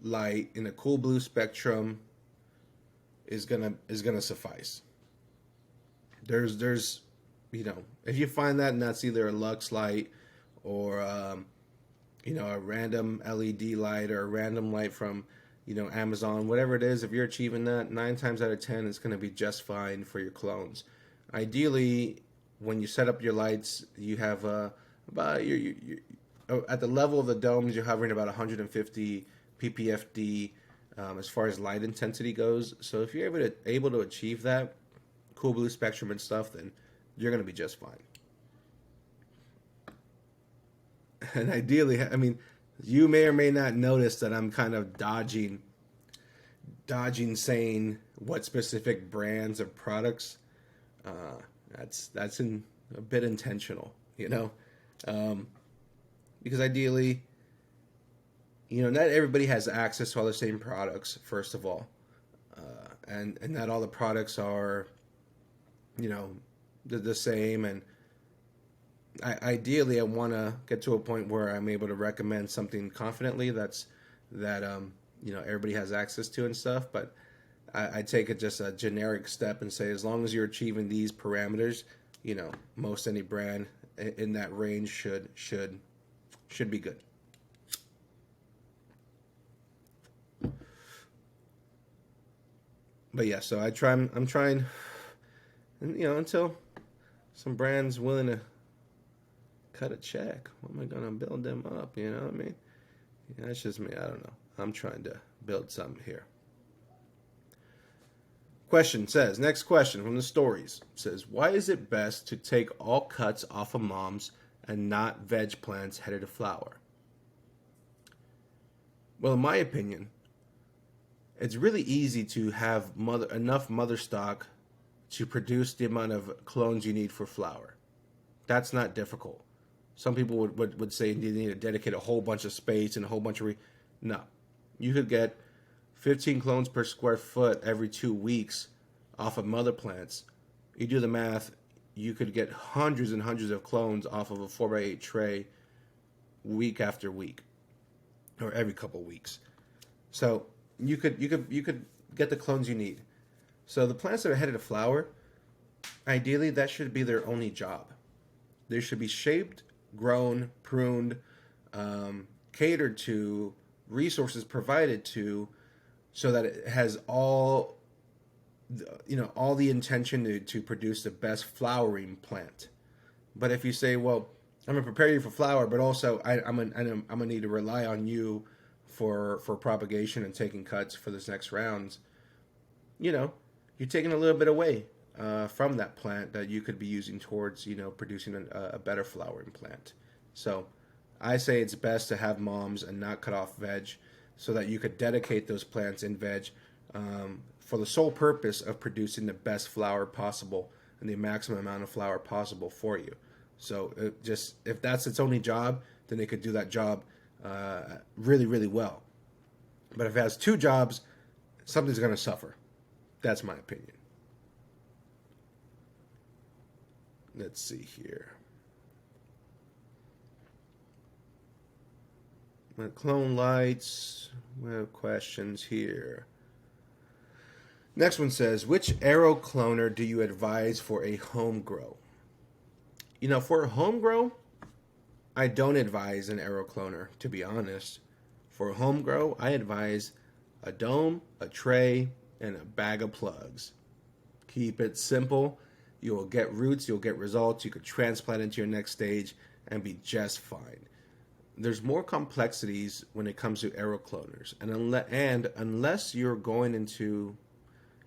light in a cool blue spectrum is gonna suffice. There's if you find that and that's either a Lux light or a random LED light or a random light from Amazon, whatever it is, if you're achieving that, 9 times out of 10, it's going to be just fine for your clones. Ideally, when you set up your lights, you have about at the level of the domes, you're hovering about 150 ppfd as far as light intensity goes. So if you're able to achieve that, cool blue spectrum and stuff, then you're going to be just fine. And ideally, I mean, you may or may not notice that I'm kind of dodging saying what specific brands of products. That's a bit intentional, because ideally, not everybody has access to all the same products. First of all, and not all the products are, the same. And I want to get to a point where I'm able to recommend something confidently that everybody has access to and stuff. But I take it just a generic step and say, as long as you're achieving these parameters, most any brand in that range should be good. But yeah, so I'm trying, and until some brand's willing to cut a check, what am I gonna build them up? You know what I mean? Yeah, that's just me. I don't know. I'm trying to build something here. Question says, next question from the stories says, why is it best to take all cuts off of moms and not veg plants headed to flower? Well, in my opinion, it's really easy to have enough mother stock to produce the amount of clones you need for flower. That's not difficult. Some people would say you need to dedicate a whole bunch of space and a whole bunch of... No. You could get 15 clones per square foot every 2 weeks off of mother plants. You do the math, you could get hundreds and hundreds of clones off of a 4x8 tray week after week, or every couple weeks. So you could get the clones you need. So the plants that are headed to flower, ideally that should be their only job. They should be shaped, grown, pruned, catered to, resources provided to, so that it has all the intention to produce the best flowering plant. But if you say, well, I'm gonna prepare you for flower, but also I'm gonna need to rely on you for propagation and taking cuts for this next rounds, you're taking a little bit away from that plant that you could be using towards producing a better flowering plant. So I say it's best to have moms and not cut off veg, so that you could dedicate those plants in veg for the sole purpose of producing the best flower possible and the maximum amount of flower possible for you. So if that's its only job, then it could do that job really, really well. But if it has two jobs, something's going to suffer. That's my opinion. Let's see here. My clone lights. We have questions here. Next one says, which arrow cloner do you advise for a home grow? For a home grow, I don't advise an arrow cloner, to be honest. For a home grow, I advise a dome, a tray, and a bag of plugs. Keep it simple. You'll get roots, you'll get results. You could transplant into your next stage and be just fine. There's more complexities when it comes to arrow cloners. And unless you're going into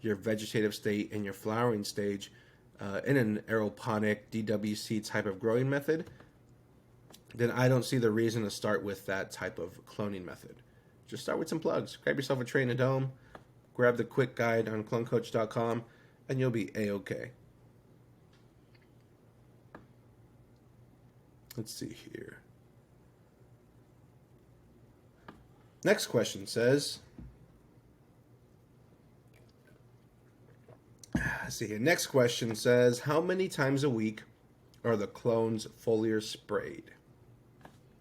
your vegetative state and your flowering stage in an aeroponic DWC type of growing method, then I don't see the reason to start with that type of cloning method. Just start with some plugs. Grab yourself a tray and a dome. Grab the quick guide on clonecoach.com and you'll be A-okay. Let's see here. Next question says, Next question says, how many times a week are the clones foliar sprayed?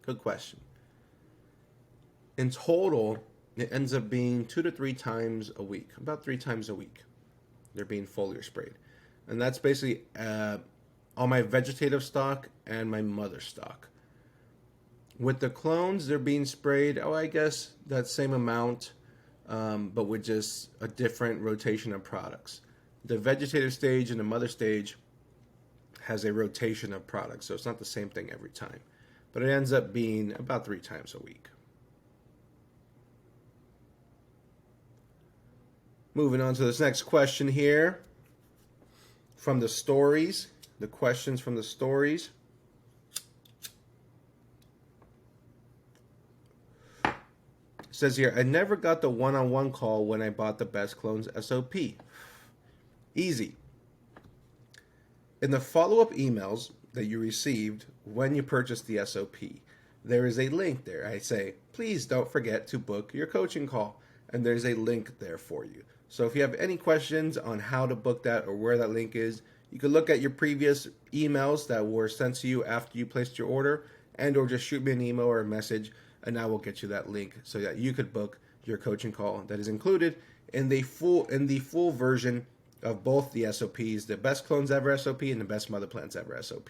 Good question. In total, it ends up being 2 to 3 times a week, about 3 times a week. They're being foliar sprayed. And that's basically all my vegetative stock and my mother stock. With the clones, they're being sprayed, I guess that same amount, but with just a different rotation of products. The vegetative stage and the mother stage has a rotation of products, so it's not the same thing every time. But it ends up being about 3 times a week. Moving on to this next question here from the stories, the questions from the stories. It says here, I never got the one-on-one call when I bought the Best Clones SOP. Easy. In the follow-up emails that you received when you purchased the SOP, there is a link there. I say, please don't forget to book your coaching call. And there's a link there for you. So if you have any questions on how to book that or where that link is, you can look at your previous emails that were sent to you after you placed your order, and or just shoot me an email or a message, and I will get you that link so that you could book your coaching call that is included in the full version of both the SOPs, the Best Clones Ever SOP and the Best Mother Plants Ever SOP.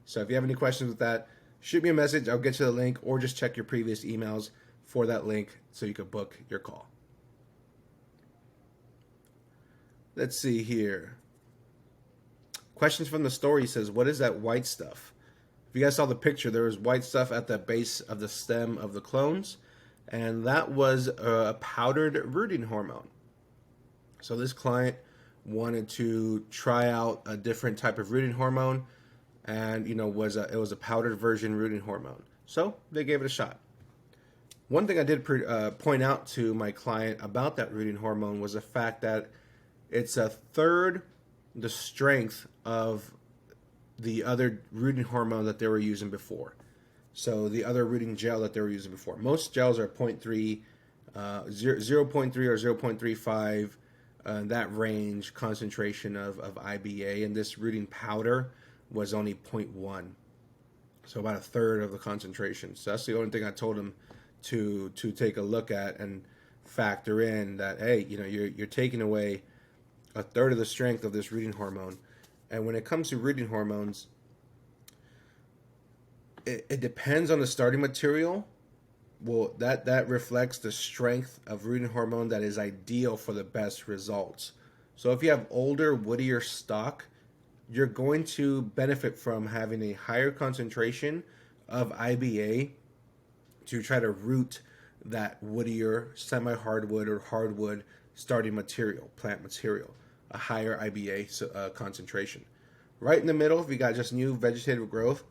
So if you have any questions with that, shoot me a message. I'll get you the link, or just check your previous emails for that link so you can book your call. Let's see here. Questions from the story says, what is that white stuff? If you guys saw the picture, there was white stuff at the base of the stem of the clones, and that was a powdered rooting hormone. So this client wanted to try out a different type of rooting hormone, and it was a powdered version rooting hormone. So they gave it a shot. One thing I did point out to my client about that rooting hormone was the fact that it's a third the strength of the other rooting hormone that they were using before. So the other rooting gel that they were using before. Most gels are 0.3, 0.3 or 0.35, that range concentration of IBA, and this rooting powder was only 0.1. So about a third of the concentration. So that's the only thing I told him to take a look at and factor in that, hey, you're taking away a third of the strength of this rooting hormone. And when it comes to rooting hormones, it depends on the starting material. Well, that reflects the strength of rooting hormone that is ideal for the best results. So if you have older, woodier stock, you're going to benefit from having a higher concentration of IBA to try to root that woodier, semi-hardwood or hardwood starting material, plant material, a higher IBA concentration. Right in the middle, if you got just new vegetative growth,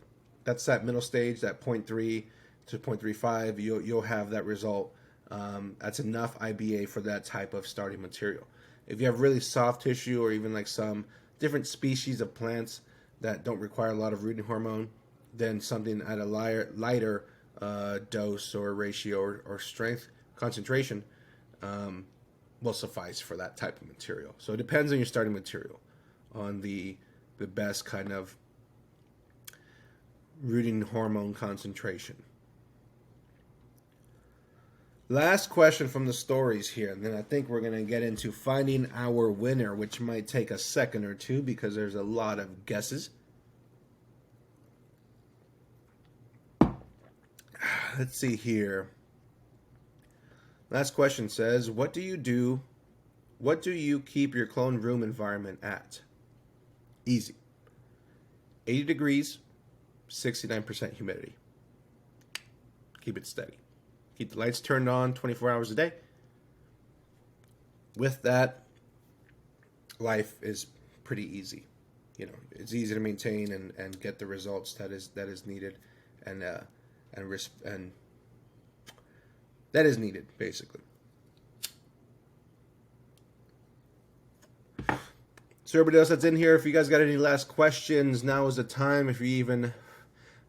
that's that middle stage, that 0.3 to 0.35, you'll have that result. That's enough IBA for that type of starting material. If you have really soft tissue, or even like some different species of plants that don't require a lot of rooting hormone, then something at a lighter dose or ratio or strength concentration will suffice for that type of material. So it depends on your starting material, on the best kind of rooting hormone concentration. Last question from the stories here, and then I think we're going to get into finding our winner, which might take a second or two because there's a lot of guesses. Let's see here. Last question says, what do you keep your clone room environment at? Easy. 80 degrees, 69% humidity. Keep it steady. Keep the lights turned on 24 hours a day. With that, life is pretty easy. It's easy to maintain and get the results that is needed, and that is needed, basically. So everybody else that's in here, if you guys got any last questions, now is the time. If you're even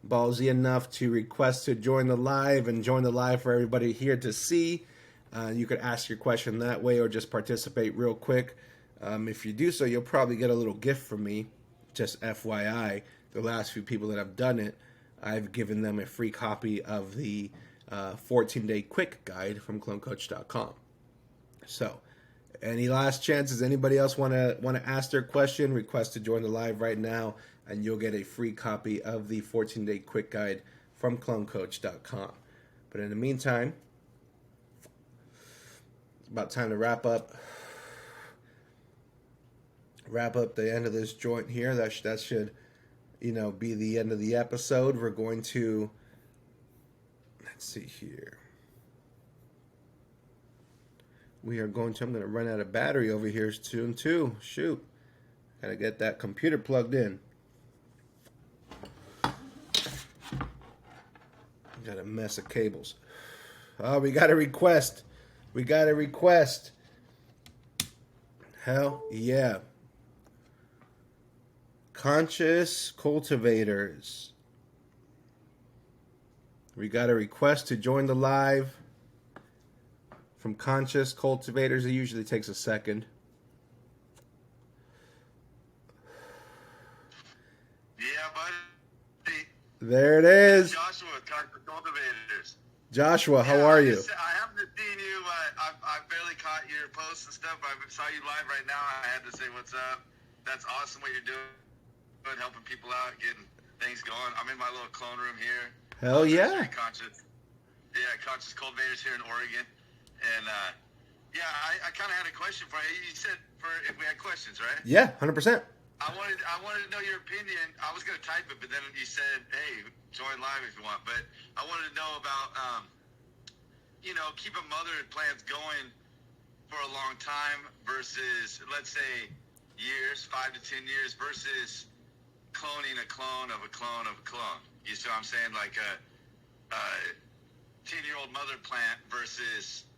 ballsy enough to request to join the live and join the live for everybody here to see, you could ask your question that way, or just participate real quick. If you do so, you'll probably get a little gift from me. Just FYI, the last few people that have done it, I've given them a free copy of the 14-day quick guide from clonecoach.com. So, any last chances? Anybody else want to ask their question? Request to join the live right now, and you'll get a free copy of the 14-day quick guide from clonecoach.com. But in the meantime, it's about time to wrap up the end of this joint here. That should be the end of the episode. We're going to, let's see here. I'm going to run out of battery over here soon too. Shoot. Gotta get that computer plugged in. Got a mess of cables. Oh, we got a request. Hell yeah. Conscious Cultivators. We got a request to join the live from Conscious Cultivators. It usually takes a second. Yeah, buddy. There it is. Joshua, Conscious Cultivators. Joshua, how are you? I haven't seen you. I've posts and stuff. I saw you live right now. I had to say what's up. That's awesome what you're doing, helping people out, getting things going. I'm in my little clone room here. Hell yeah. Conscious cultivators here in Oregon. And yeah, I kind of had a question for you. You said if we had questions, right? Yeah, 100%. I wanted to know your opinion. I was going to type it, but then you said, hey, join live if you want. But I wanted to know about, keeping mother plants going for a long time versus, let's say, years, 5 to 10 years, versus cloning a clone of a clone of a clone. You see what I'm saying? Like a 10-year-old mother plant versus,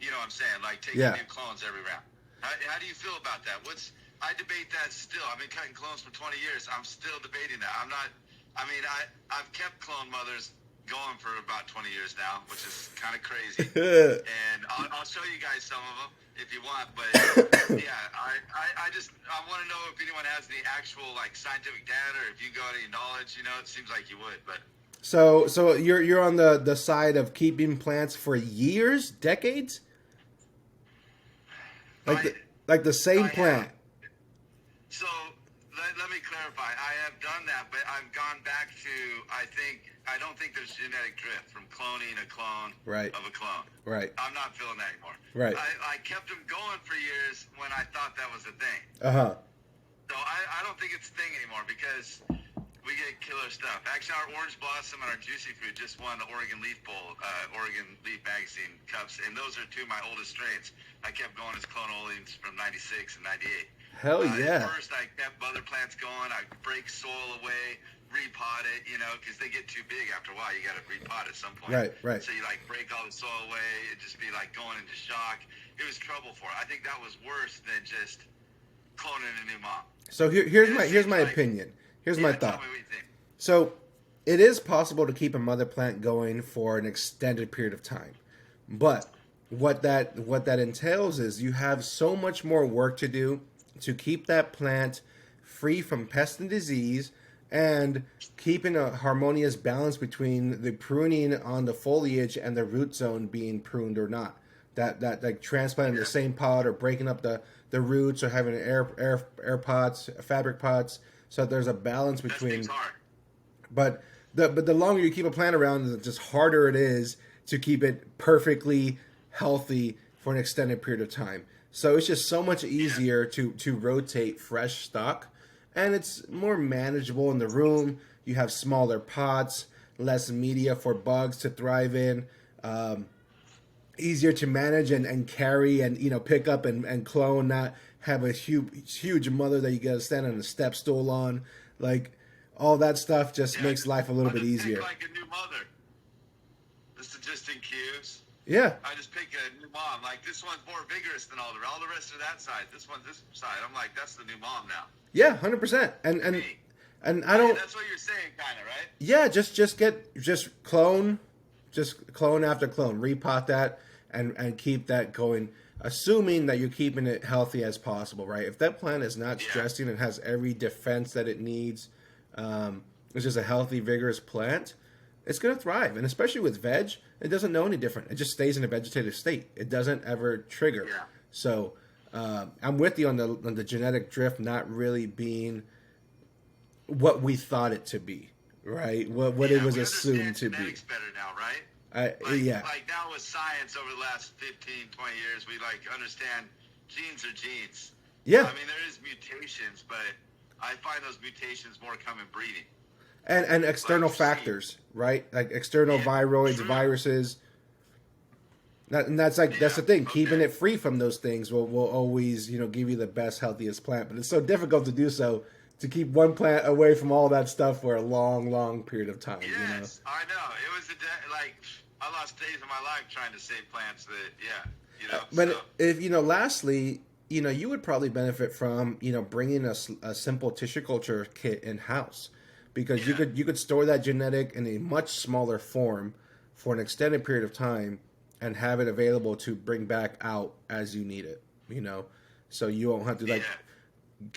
you know what I'm saying, like taking new clones every round. How do you feel about that? I debate that still. I've been cutting clones for 20 years. I'm still debating that. I've kept clone mothers going for about 20 years now, which is kind of crazy. And I'll show you guys some of them if you want. But yeah, I want to know if anyone has any actual like scientific data, or if you got any knowledge. It seems like you would, but. So you're on the side of keeping plants for years, decades? Like the same plant. So let me clarify. I have done that, but I've gone back to, I don't think there's genetic drift from cloning a clone of a clone. Right. I'm not feeling that anymore. Right. I kept them going for years when I thought that was a thing. Uh-huh. So I don't think it's a thing anymore because we get killer stuff. Actually, our Orange Blossom and our Juicy Fruit just won the Oregon Leaf Bowl, Oregon Leaf Magazine Cups, and those are two of my oldest strains. I kept going as clonolines from 96 and 98. Hell yeah. At first, I kept mother plants going. I break soil away, repot it, because they get too big after a while. You got to repot at some point. Right. So you break all the soil away. It'd just be going into shock. It was trouble for it. I think that was worse than just cloning a new mom. So here's my opinion. Here's my thought. Tell me what you think. So it is possible to keep a mother plant going for an extended period of time, but what that entails is you have so much more work to do to keep that plant free from pest and disease, and keeping a harmonious balance between the pruning on the foliage and the root zone being pruned or not. That like transplanting the same pot, or breaking up the roots, or having air pots, fabric pots, so that there's a balance between. But the longer you keep a plant around, the just harder it is to keep it perfectly healthy for an extended period of time. So it's just so much easier to rotate fresh stock, and it's more manageable in the room. You have smaller pots, less media for bugs to thrive in, easier to manage and carry and pick up and clone, not have a huge mother that you got to stand on a step stool on. Like, all that stuff just makes life a little bit easier. Like a new mother. This is just in cubes. Yeah. I just pick a new mom. Like, this one's more vigorous than all the rest of that side. This one's this side. I'm like, that's the new mom now. Yeah, 100%. And I don't. That's what you're saying, kind of, right? Yeah, just clone after clone, repot that, and keep that going. Assuming that you're keeping it healthy as possible, right? If that plant is not stressing and has every defense that it needs, it's just a healthy, vigorous plant, it's going to thrive. And especially with veg, it doesn't know any different. It just stays in a vegetative state. It doesn't ever trigger. Yeah. So I'm with you on the genetic drift not really being what we thought it to be, right? What it was assumed to be. Genetics better now, right? Like now with science over the last 15, 20 years, we understand genes are genes. Yeah. I mean, there is mutations, but I find those mutations more come in breeding. And external factors, right? Like external viroids, viruses. And that's the thing. Okay. Keeping it free from those things will always, give you the best, healthiest plant. But it's so difficult to do so, to keep one plant away from all that stuff for a long, long period of time. Yes, I know. It was I lost days of my life trying to save plants that, But if, lastly, you would probably benefit from, bringing a simple tissue culture kit in-house, because you could store that genetic in a much smaller form for an extended period of time and have it available to bring back out as you need it, so you won't have to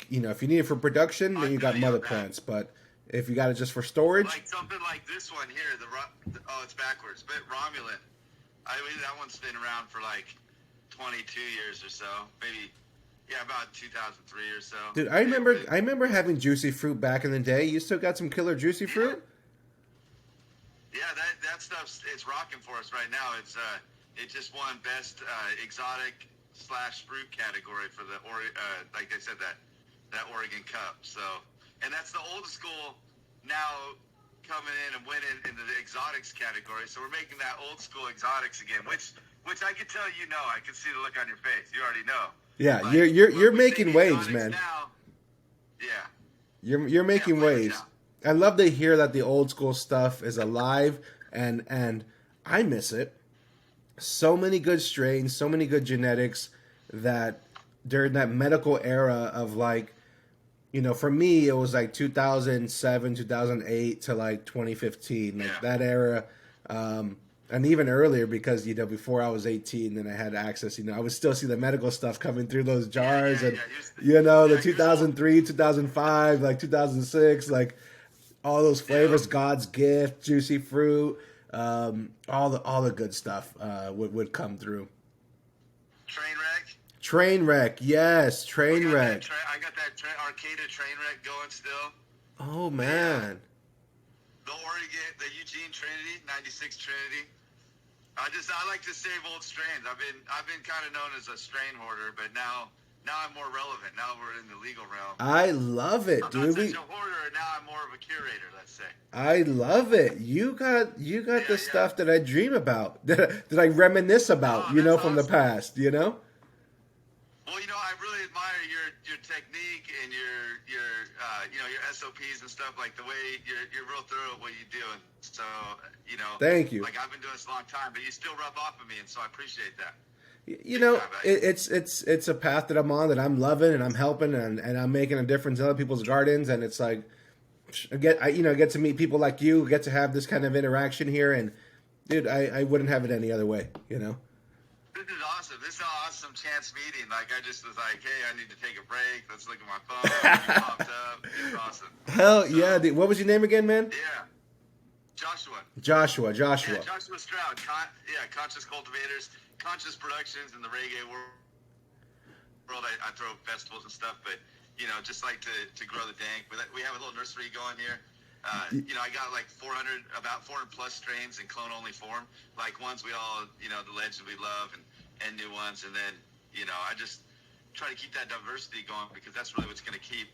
if you need it for production, then you got mother plants, but if you got it just for storage, like something like this one here, it's backwards, but Romulan. I mean, that one's been around for 20 22 years or so, maybe. Yeah, about 2003 or so. Dude, I remember having juicy fruit back in the day. You still got some killer juicy fruit? Yeah, that stuff's it's rocking for us right now. It just won best exotic / fruit category for the like I said that Oregon Cup. So, and that's the old school now coming in and winning in the exotics category. So we're making that old school exotics again, which I can tell you know. I can see the look on your face. You already know. Yeah, like, you're making waves, man. Now, yeah. You're making waves. I love to hear that the old school stuff is alive, and I miss it. So many good strains, so many good genetics that during that medical era of like, you know, for me it was like 2007, 2008 to like 2015, like that era, and even earlier because you know before I was 18, then I had access. You know, I would still see the medical stuff coming through those jars, and you know the 2003, 2005, like 2006, like. All those flavors, God's gift, juicy fruit, all the good stuff would come through. Train wreck, yes, train wreck. I got that Arcata train wreck going still. Oh man. The Oregon, the Eugene Trinity, 96 Trinity. I like to save old strains. I've been kind of known as a strain hoarder, but now I'm more relevant. Now we're in the legal realm. I love it, dude. I'm not such a hoarder. Now I'm more of a curator, let's say. I love it. You got the stuff that I dream about, that I reminisce about, you know, from the past, you know? Well, you know, I really admire your technique and your you know, your SOPs and stuff, like the way you're real thorough at what you do. And so, you know, thank you. Like I've been doing this a long time, but you still rub off of me, and so I appreciate that. You know, it's a path that I'm on that I'm loving and I'm helping and I'm making a difference in other people's gardens, and it's like I get to meet people like you, get to have this kind of interaction here, and dude, I wouldn't have it any other way, you know. This is awesome. This is an awesome chance meeting. Like I just was like, hey, I need to take a break. Let's look at my phone. You popped up. It's awesome. Hell so, yeah! What was your name again, man? Yeah, Joshua. Joshua. Yeah, Joshua Stroud. Conscious Cultivators. Conscious Productions in the reggae world. I throw festivals and stuff, but you know, just like to grow the dank. We have a little nursery going here. You know, I got like about 400 plus strains in clone only form, like ones we all, you know, the legends we love and new ones, and then you know, I just try to keep that diversity going because that's really what's going to keep,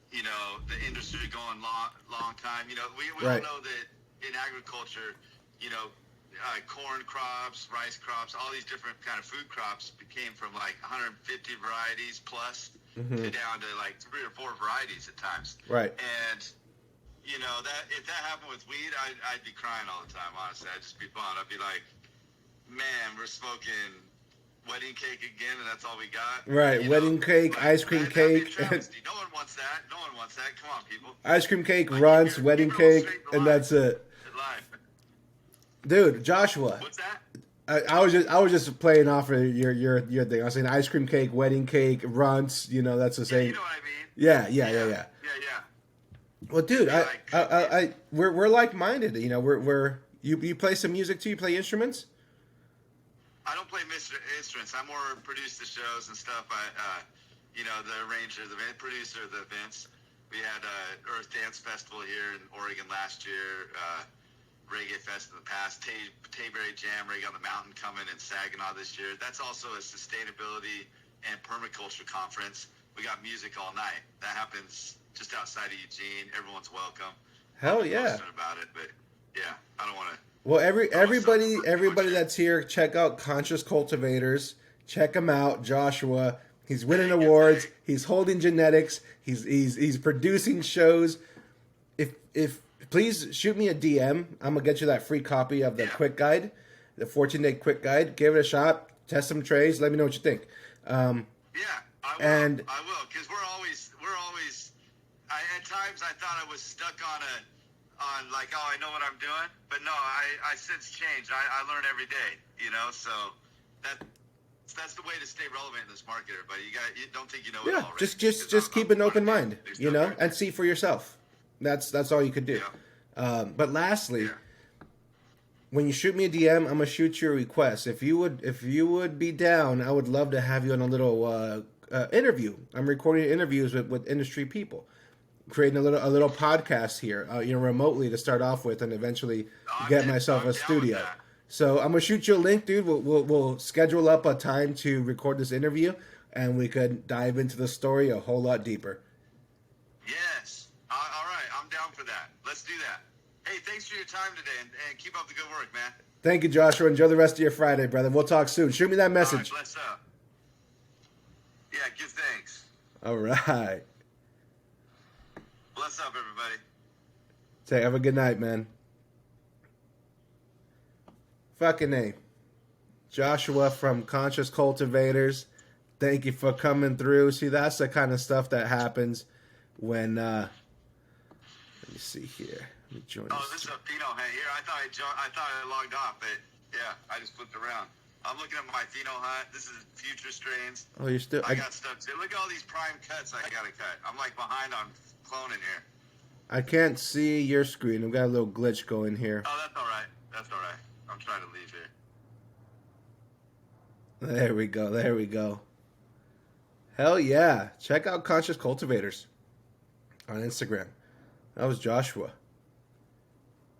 you know, the industry going long time. You know, we all know that in agriculture, you know. Corn crops, rice crops, all these different kind of food crops became from like 150 varieties plus to down to like 3 or 4 varieties at times. Right. And you know that if that happened with weed, I'd be crying all the time. Honestly, I'd just be bummed. I'd be like, man, we're smoking wedding cake again, and that's all we got. Right. You wedding cake, ice cream cake. No one wants that. No one wants that. Come on, people. Ice cream cake, like, runts, wedding cake, and that's it. Dude, Joshua. What's that? I was just playing off of your thing. I was saying ice cream cake, wedding cake, runts. You know, that's the same. You know what I mean? Yeah. Well, dude, we're like minded. You know, you play some music too. You play instruments. I don't play instruments. I more produce the shows and stuff. You know, the arranger, the producer of the events. We had Earth Dance Festival here in Oregon last year. Reggae Fest in the past, Tayberry Jam, Reggae on the Mountain coming in Saginaw this year. That's also a sustainability and permaculture conference. We got music all night. That happens just outside of Eugene. Everyone's welcome. Hell yeah. About it, but yeah, I don't want to. Well, everybody that's here, check out Conscious Cultivators. Check him out, Joshua. He's winning awards. He's holding genetics. He's producing shows. If please shoot me a DM. I'm gonna get you that free copy of the quick guide, the 14-day quick guide. Give it a shot. Test some trays. Let me know what you think. I will. I will, because we're always. At times I thought I was stuck on like, oh, I know what I'm doing, but no, I sense change. I learn every day. You know, so that's the way to stay relevant in this market, everybody. You don't think you know it all. Right? Just keep an open mind, you know, and see for yourself. That's all you could do. But lastly, when you shoot me a DM, I'm gonna shoot you a request. If you would be down, I would love to have you on a little interview. I'm recording interviews with industry people, creating a little podcast here, remotely to start off with, and eventually get myself a studio. So I'm gonna shoot you a link, dude. We'll schedule up a time to record this interview, and we could dive into the story a whole lot deeper. Yes. All right. I'm down for that. Let's do that. Hey, thanks for your time today, and keep up the good work, man. Thank you, Joshua. Enjoy the rest of your Friday, brother. We'll talk soon. Shoot me that message. All right, bless up. Yeah, give thanks. All right. Bless up, everybody. Say, have a good night, man. Fucking A. Joshua from Conscious Cultivators. Thank you for coming through. See, that's the kind of stuff that happens when, let me see here. Let me join this is a pheno hunt here. I thought I logged off, but yeah, I just flipped around. I'm looking at my pheno hunt. This is future strains. Oh, you're still... I got stuff too. Look at all these prime cuts I gotta cut. I'm like behind on cloning here. I can't see your screen. I've got a little glitch going here. Oh, that's all right. That's all right. I'm trying to leave here. There we go. There we go. Hell yeah. Check out Conscious Cultivators on Instagram. That was Joshua.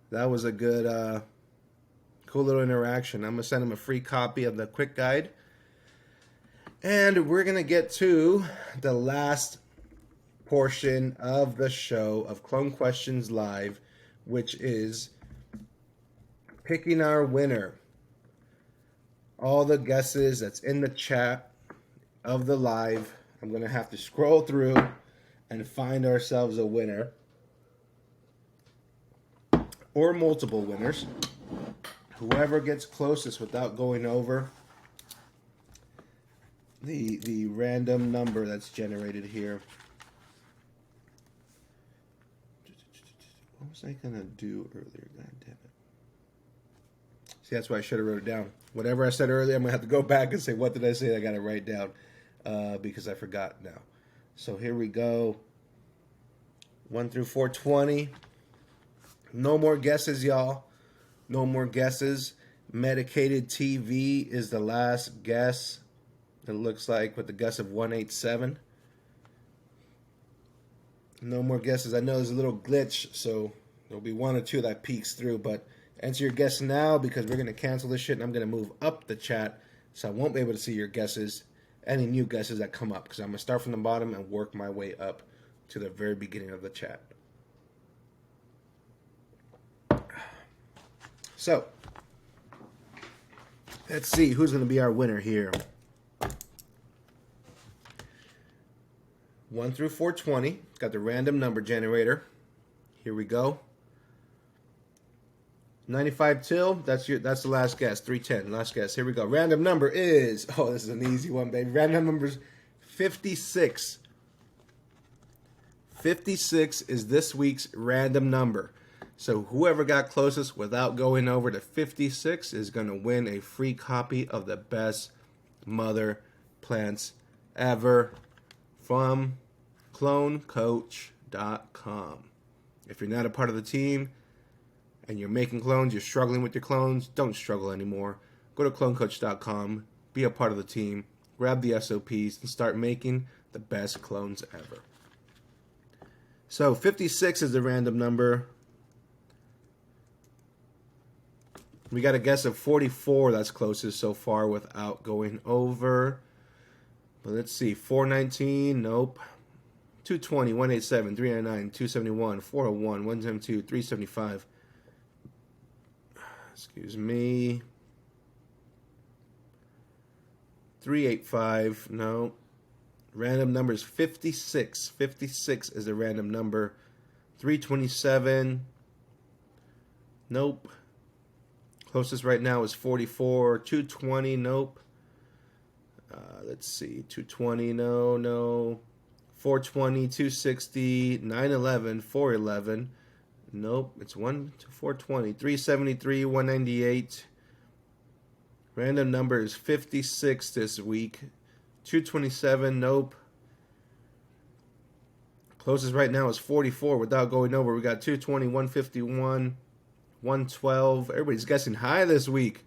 That was a good, cool little interaction. I'm going to send him a free copy of the quick guide. And we're going to get to the last portion of the show of Clone Questions Live, which is picking our winner. All the guesses that's in the chat of the live. I'm going to have to scroll through and find ourselves a winner. Or multiple winners. Whoever gets closest without going over the random number that's generated here. What was I going to do earlier? God damn it. See, that's why I should have wrote it down. Whatever I said earlier, I'm going to have to go back and say, what did I say? I got to write down because I forgot now. So here we go. 1 through 420. No more guesses, y'all. No more guesses. Medicated TV is the last guess. It looks like with the guess of 187. No more guesses. I know there's a little glitch, so there'll be one or two that peeks through, but answer your guess now because we're going to cancel this shit and I'm going to move up the chat so I won't be able to see your guesses, any new guesses that come up because I'm going to start from the bottom and work my way up to the very beginning of the chat. So, let's see who's going to be our winner here. 1 through 420. Got the random number generator. Here we go. 95 till. That's the last guess. 310. Last guess. Here we go. Random number is. Oh, this is an easy one, baby. Random number is 56. 56 is this week's random number. So whoever got closest without going over to 56 is going to win a free copy of the best mother plants ever from clonecoach.com. If you're not a part of the team and you're making clones, you're struggling with your clones, don't struggle anymore. Go to clonecoach.com, be a part of the team, grab the SOPs, and start making the best clones ever. So 56 is the random number. We got a guess of 44 that's closest so far without going over. But let's see. 419, nope. 220, 187, 399, 271, 401, 172, 375. Excuse me. 385, no. Random number is 56. 56 is the random number. 327, nope. Closest right now is 44. 220, nope. Let's see. 220, no. 420, 260, 911, 411. Nope. It's 1 to 420. 373, 198. Random number is 56 this week. 227, nope. Closest right now is 44 without going over. We got 220, 151. 112. Everybody's guessing high this week.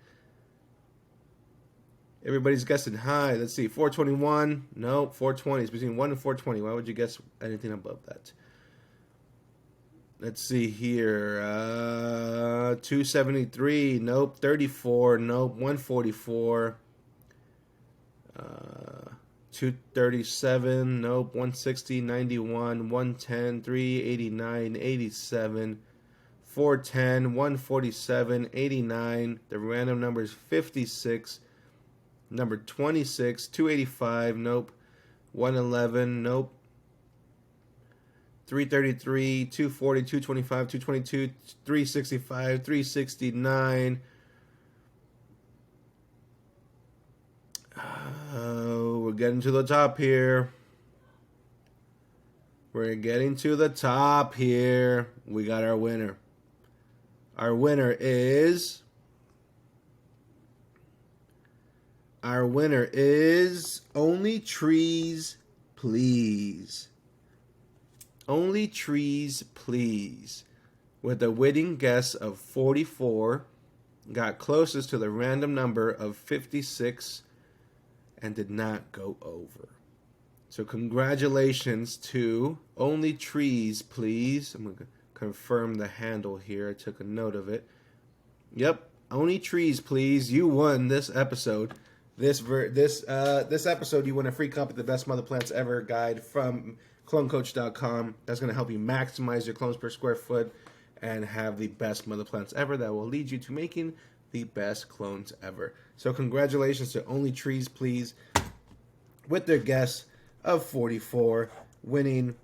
Everybody's guessing high. Let's see. 421. Nope. 420. It's between 1 and 420. Why would you guess anything above that? Let's see here. 273. Nope. 34. Nope. 144. 237. Nope. 160. 91. 110. 389. 87. 410. 147. 89. The random number is 56. Number 26. 285. Nope. 111. Nope. 333, 240, 225, 222, 365, 369. We're getting to the top here. We're getting to the top here. We got our winner. Our winner is... Only Trees Please. Only Trees Please. With a winning guess of 44, got closest to the random number of 56, and did not go over. So congratulations to Only Trees Please. I'm going to confirm the handle here. I took a note of it. Yep, Only Trees Please. You won this episode. This episode, you win a free copy of the Best Mother Plants Ever guide from CloneCoach.com. That's going to help you maximize your clones per square foot and have the best mother plants ever that will lead you to making the best clones ever. So congratulations to Only Trees Please with their guess of 44, winning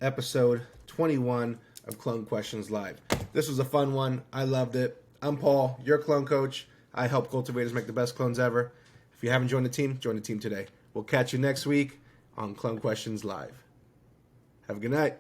episode 21 of Clone Questions Live. This was a fun one. I loved it. I'm Paul, your clone coach. I help cultivators make the best clones ever. If you haven't joined the team, join the team today. We'll catch you next week on Clone Questions Live. Have a good night.